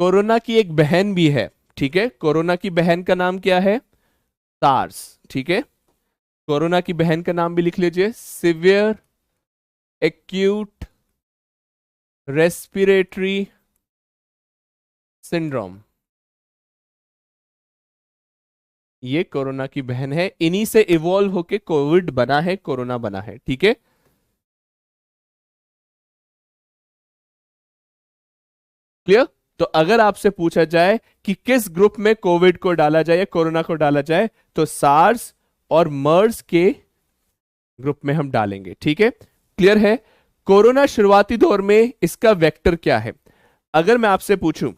कोरोना की एक बहन भी है। ठीक है, कोरोना की बहन का नाम क्या है? सार्स। ठीक है, कोरोना की बहन का नाम भी लिख लीजिए, सिवियर एक्यूट रेस्पिरेटरी सिंड्रोम। ये कोरोना की बहन है, इन्हीं से इवॉल्व होके कोविड बना है, कोरोना बना है। ठीक है, क्लियर? तो अगर आपसे पूछा जाए कि किस ग्रुप में कोविड को डाला जाए या कोरोना को डाला जाए, तो सार्स और मर्स के ग्रुप में हम डालेंगे। ठीक है, क्लियर है? कोरोना शुरुआती दौर में इसका वेक्टर क्या है? अगर मैं आपसे पूछूं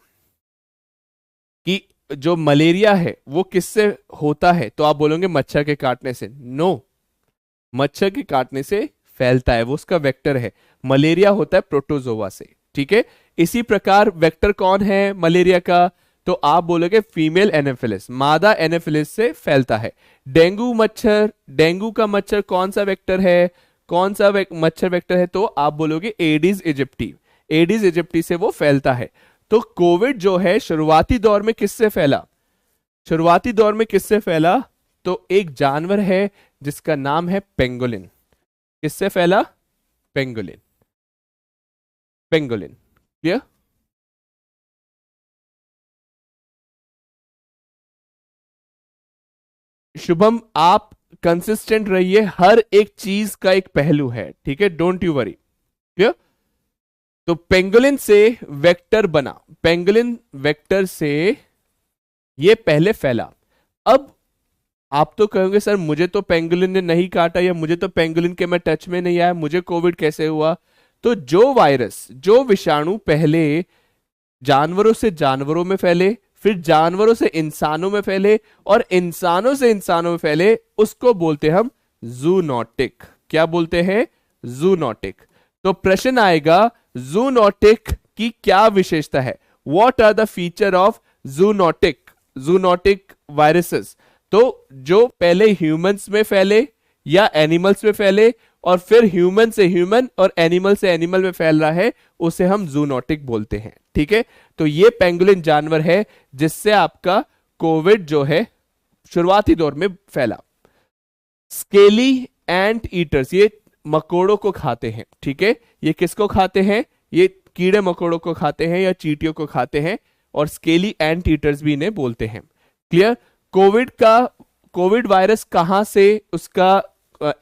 कि जो मलेरिया है वो किससे होता है, तो आप बोलोगे मच्छर के काटने से। नो, मच्छर के काटने से फैलता है, वो उसका वेक्टर है। मलेरिया होता है प्रोटोजोआ से। ठीक है, इसी प्रकार वेक्टर कौन है मलेरिया का? तो आप बोलोगे फीमेल एनोफिलिस, मादा एनोफिलिस से फैलता है। डेंगू मच्छर, डेंगू का मच्छर कौन सा वेक्टर है? कौन सा मच्छर वेक्टर है? तो आप बोलोगे एडिस इजिप्टी, एडिस इजिप्टी से वो फैलता है। तो कोविड जो है शुरुआती दौर में किससे फैला? शुरुआती दौर में किससे फैला? तो एक जानवर है जिसका नाम है पेंगोलिन। किससे फैला? Pangolin, pangolin. क्लियर? शुभम, आप कंसिस्टेंट रहिए, हर एक चीज का एक पहलू है। ठीक है, डोंट यू वरी। क्लियर? तो पेंगोलिन से वेक्टर बना, पेंगोलिन वेक्टर से ये पहले फैला। अब आप तो कहोगे सर मुझे तो पेंगोलिन ने नहीं काटा, या मुझे तो पेंगोलिन के मैं टच में नहीं आया, मुझे कोविड कैसे हुआ? तो जो वायरस, जो विषाणु पहले जानवरों से जानवरों में फैले, फिर जानवरों से इंसानों में फैले, और इंसानों से इंसानों में फैले, उसको बोलते हम जूनोटिक। क्या बोलते हैं? जूनोटिक। तो प्रश्न आएगा जूनोटिक की क्या विशेषता है? What are the feature of zoonotic, zoonotic viruses? तो जो पहले ह्यूमंस में फैले या एनिमल्स में फैले, और फिर ह्यूमन से ह्यूमन और एनिमल से एनिमल में फैल रहा है, उसे हम जूनोटिक बोलते हैं। ठीक है, तो ये पेंगुलिन जानवर है जिससे आपका कोविड जो है शुरुआती दौर में फैला। स्केली एंट ईटर्स, ये मकोड़ों को खाते हैं। ठीक है, ये किसको खाते हैं? ये कीड़े मकोड़ों को खाते हैं या चींटियों को खाते हैं, और स्केली एंट ईटर्स भी इन्हें बोलते हैं। क्लियर? कोविड वायरस कहां से, उसका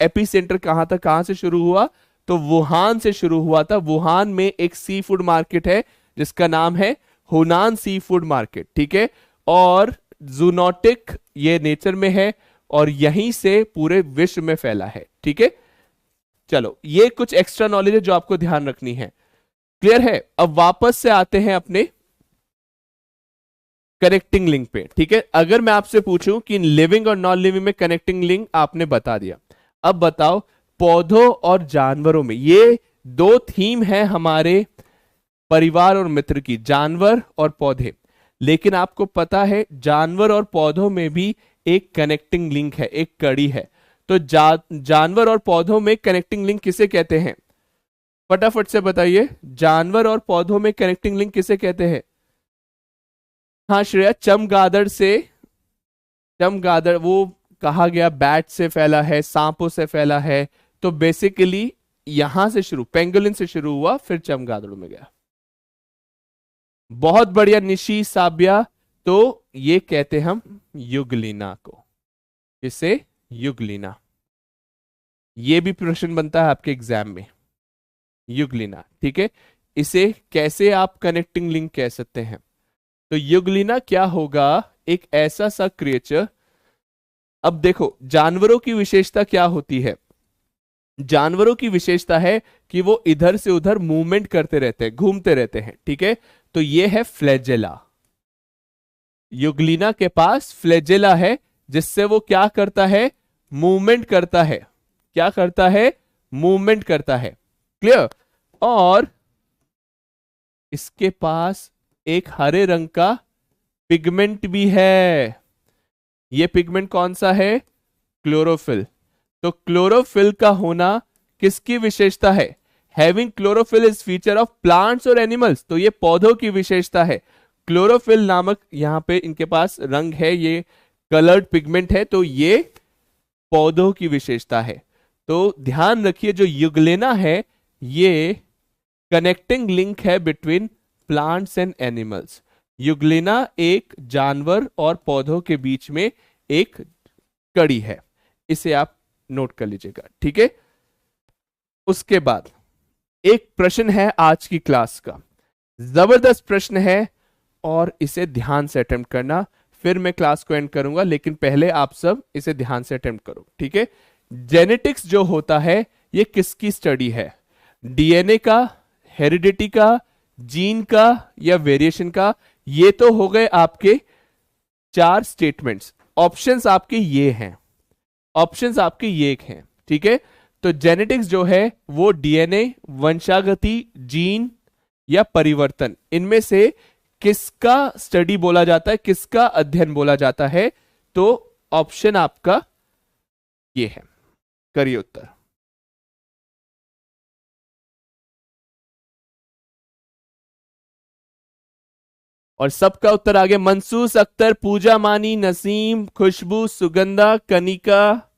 एपिसेंटर कहां था, कहां से शुरू हुआ? तो वुहान से शुरू हुआ था। वुहान में एक सी फूड मार्केट है जिसका नाम है हुनान सी फूड मार्केट। ठीक है, और जूनोटिक ये नेचर में है, और यहीं से पूरे विश्व में फैला है। ठीक है, चलो ये कुछ एक्स्ट्रा नॉलेज है जो आपको ध्यान रखनी है। क्लियर है? अब वापस से आते हैं अपने कनेक्टिंग लिंक पे। ठीक है, अगर मैं आपसे पूछूं कि लिविंग और नॉन लिविंग में कनेक्टिंग लिंक आपने बता दिया, अब बताओ पौधों और जानवरों में, ये दो थीम है हमारे परिवार और मित्र की, जानवर और पौधे। लेकिन आपको पता है जानवर और पौधों में भी एक कनेक्टिंग लिंक है, एक कड़ी है। तो जानवर और पौधों में कनेक्टिंग लिंक किसे कहते हैं? फटाफट से बताइए, जानवर और पौधों में कनेक्टिंग लिंक किसे कहते हैं? हाँ श्रेया, चमगादड़ से, चमगादड़ वो कहा गया बैट से फैला है, सांपों से फैला है। तो बेसिकली यहां से शुरू, पेंगुलिन से शुरू हुआ, फिर चमगादड़ों में गया। बहुत बढ़िया निशी, साबिया। तो ये कहते हम युगलिना को, इसे युगलिना। ये भी प्रश्न बनता है आपके एग्जाम में, युगलिना। ठीक है, इसे कैसे आप कनेक्टिंग लिंक कह सकते हैं? तो युगलिना क्या होगा? एक ऐसा सा क्रिएचर। अब देखो जानवरों की विशेषता क्या होती है? जानवरों की विशेषता है कि वो इधर से उधर मूवमेंट करते रहते हैं, घूमते रहते हैं। ठीक है, तो ये है फ्लैजेला। युगलिना के पास फ्लैजेला है, जिससे वो क्या करता है? मूवमेंट करता है। क्या करता है? मूवमेंट करता है। क्लियर? और इसके पास एक हरे रंग का पिगमेंट भी है। ये पिगमेंट कौन सा है? क्लोरोफिल। तो क्लोरोफिल का होना किसकी विशेषता है? Having chlorophyll is feature of plants और एनिमल्स। तो ये पौधों की विशेषता है। क्लोरोफिल नामक यहां पे इनके पास रंग है, ये कलर्ड पिगमेंट है, तो ये पौधों की विशेषता है। तो ध्यान रखिए जो युगलेना है ये कनेक्टिंग लिंक है बिटवीन प्लांट्स एंड एनिमल्स। युगलेना एक जानवर और पौधों के बीच में एक कड़ी है, इसे आप नोट कर लीजिएगा। ठीक है, उसके बाद एक प्रश्न है आज की क्लास का, जबरदस्त प्रश्न है और इसे ध्यान से अटेम्प्ट करना। फिर मैं क्लास को एंड करूंगा, लेकिन पहले आप सब इसे ध्यान से अटेम्प्ट करो। ठीक है, जेनेटिक्स जो होता है ये किसकी स्टडी है? डीएनए का, हेरिडिटी का, जीन का या वेरिएशन का? ये तो हो गए आपके चार स्टेटमेंट्स। ऑप्शंस आपके ये हैं, ऑप्शंस आपके ये हैं। ठीक है, तो जेनेटिक्स जो है वो डीएनए, वंशागति, जीन या परिवर्तन, इनमें से किसका स्टडी बोला जाता है, किसका अध्ययन बोला जाता है? तो ऑप्शन आपका ये है, करिए उत्तर। और सबका उत्तर आ गया। मंसूस अख्तर, पूजा मानी, नसीम, खुशबू, सुगंधा, कनिका,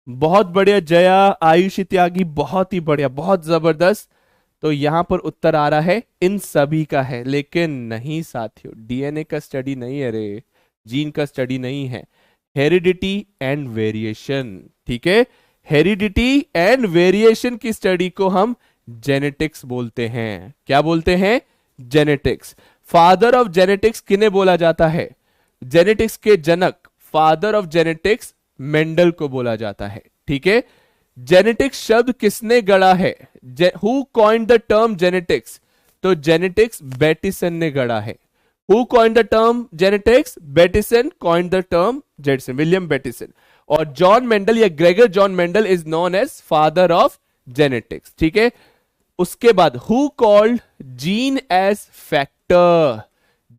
बहुत बढ़िया। जया, आयुषी त्यागी, बहुत ही बढ़िया, बहुत जबरदस्त। तो यहां पर उत्तर आ रहा है इन सभी का है, लेकिन नहीं साथियों, डीएनए का स्टडी नहीं है रे, जीन का स्टडी नहीं है, हेरिडिटी एंड वेरिएशन। ठीक है, हेरिडिटी एंड वेरिएशन की स्टडी को हम जेनेटिक्स बोलते हैं। क्या बोलते हैं? जेनेटिक्स। फादर ऑफ जेनेटिक्स किन्हें बोला जाता है? जेनेटिक्स के जनक, फादर ऑफ जेनेटिक्स, मेंडल को बोला जाता है। ठीक है, जेनेटिक्स शब्द किसने गढ़ा है? Who coined the term genetics? तो जेनेटिक्स बेटिसन ने गढ़ा है। Who coined the term genetics? Bateson coined the term genetics, William Bateson. और जॉन मेंडल या Gregor John Mendel is known as father of genetics. ठीक है, उसके बाद who called gene as factor?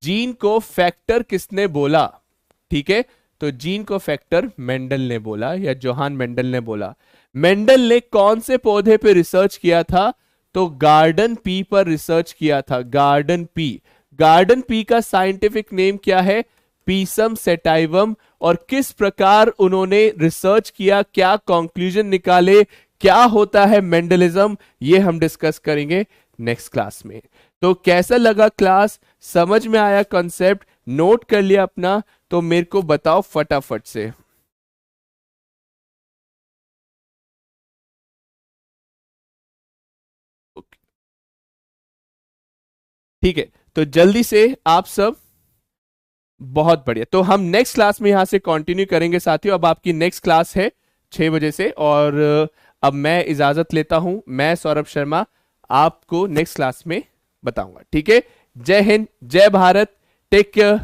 Gene को फैक्टर किसने बोला? ठीक है, तो जीन को फैक्टर मेंडल ने बोला या जोहान मेंडल ने बोला। मेंडल ने कौन से पौधे पे रिसर्च किया था? तो गार्डन पी पर रिसर्च किया था। गार्डन पी, गार्डन पी का साइंटिफिक नेम क्या है? Pisum sativum. और किस प्रकार उन्होंने रिसर्च किया, क्या कंक्लूजन निकाले, क्या होता है मेंडलिज्म, ये हम डिस्कस करेंगे नेक्स्ट क्लास में। तो कैसा लगा क्लास? समझ में आया कॉन्सेप्ट? नोट कर लिया अपना? तो मेरे को बताओ फटाफट से। ठीक है, तो जल्दी से आप सब बहुत बढ़िया। तो हम नेक्स्ट क्लास में यहां से कंटिन्यू करेंगे साथियों। अब आपकी नेक्स्ट क्लास है 6 बजे से, और अब मैं इजाजत लेता हूं। मैं सौरभ शर्मा आपको नेक्स्ट क्लास में बताऊंगा। ठीक है, जय हिंद, जय भारत, टेक केयर।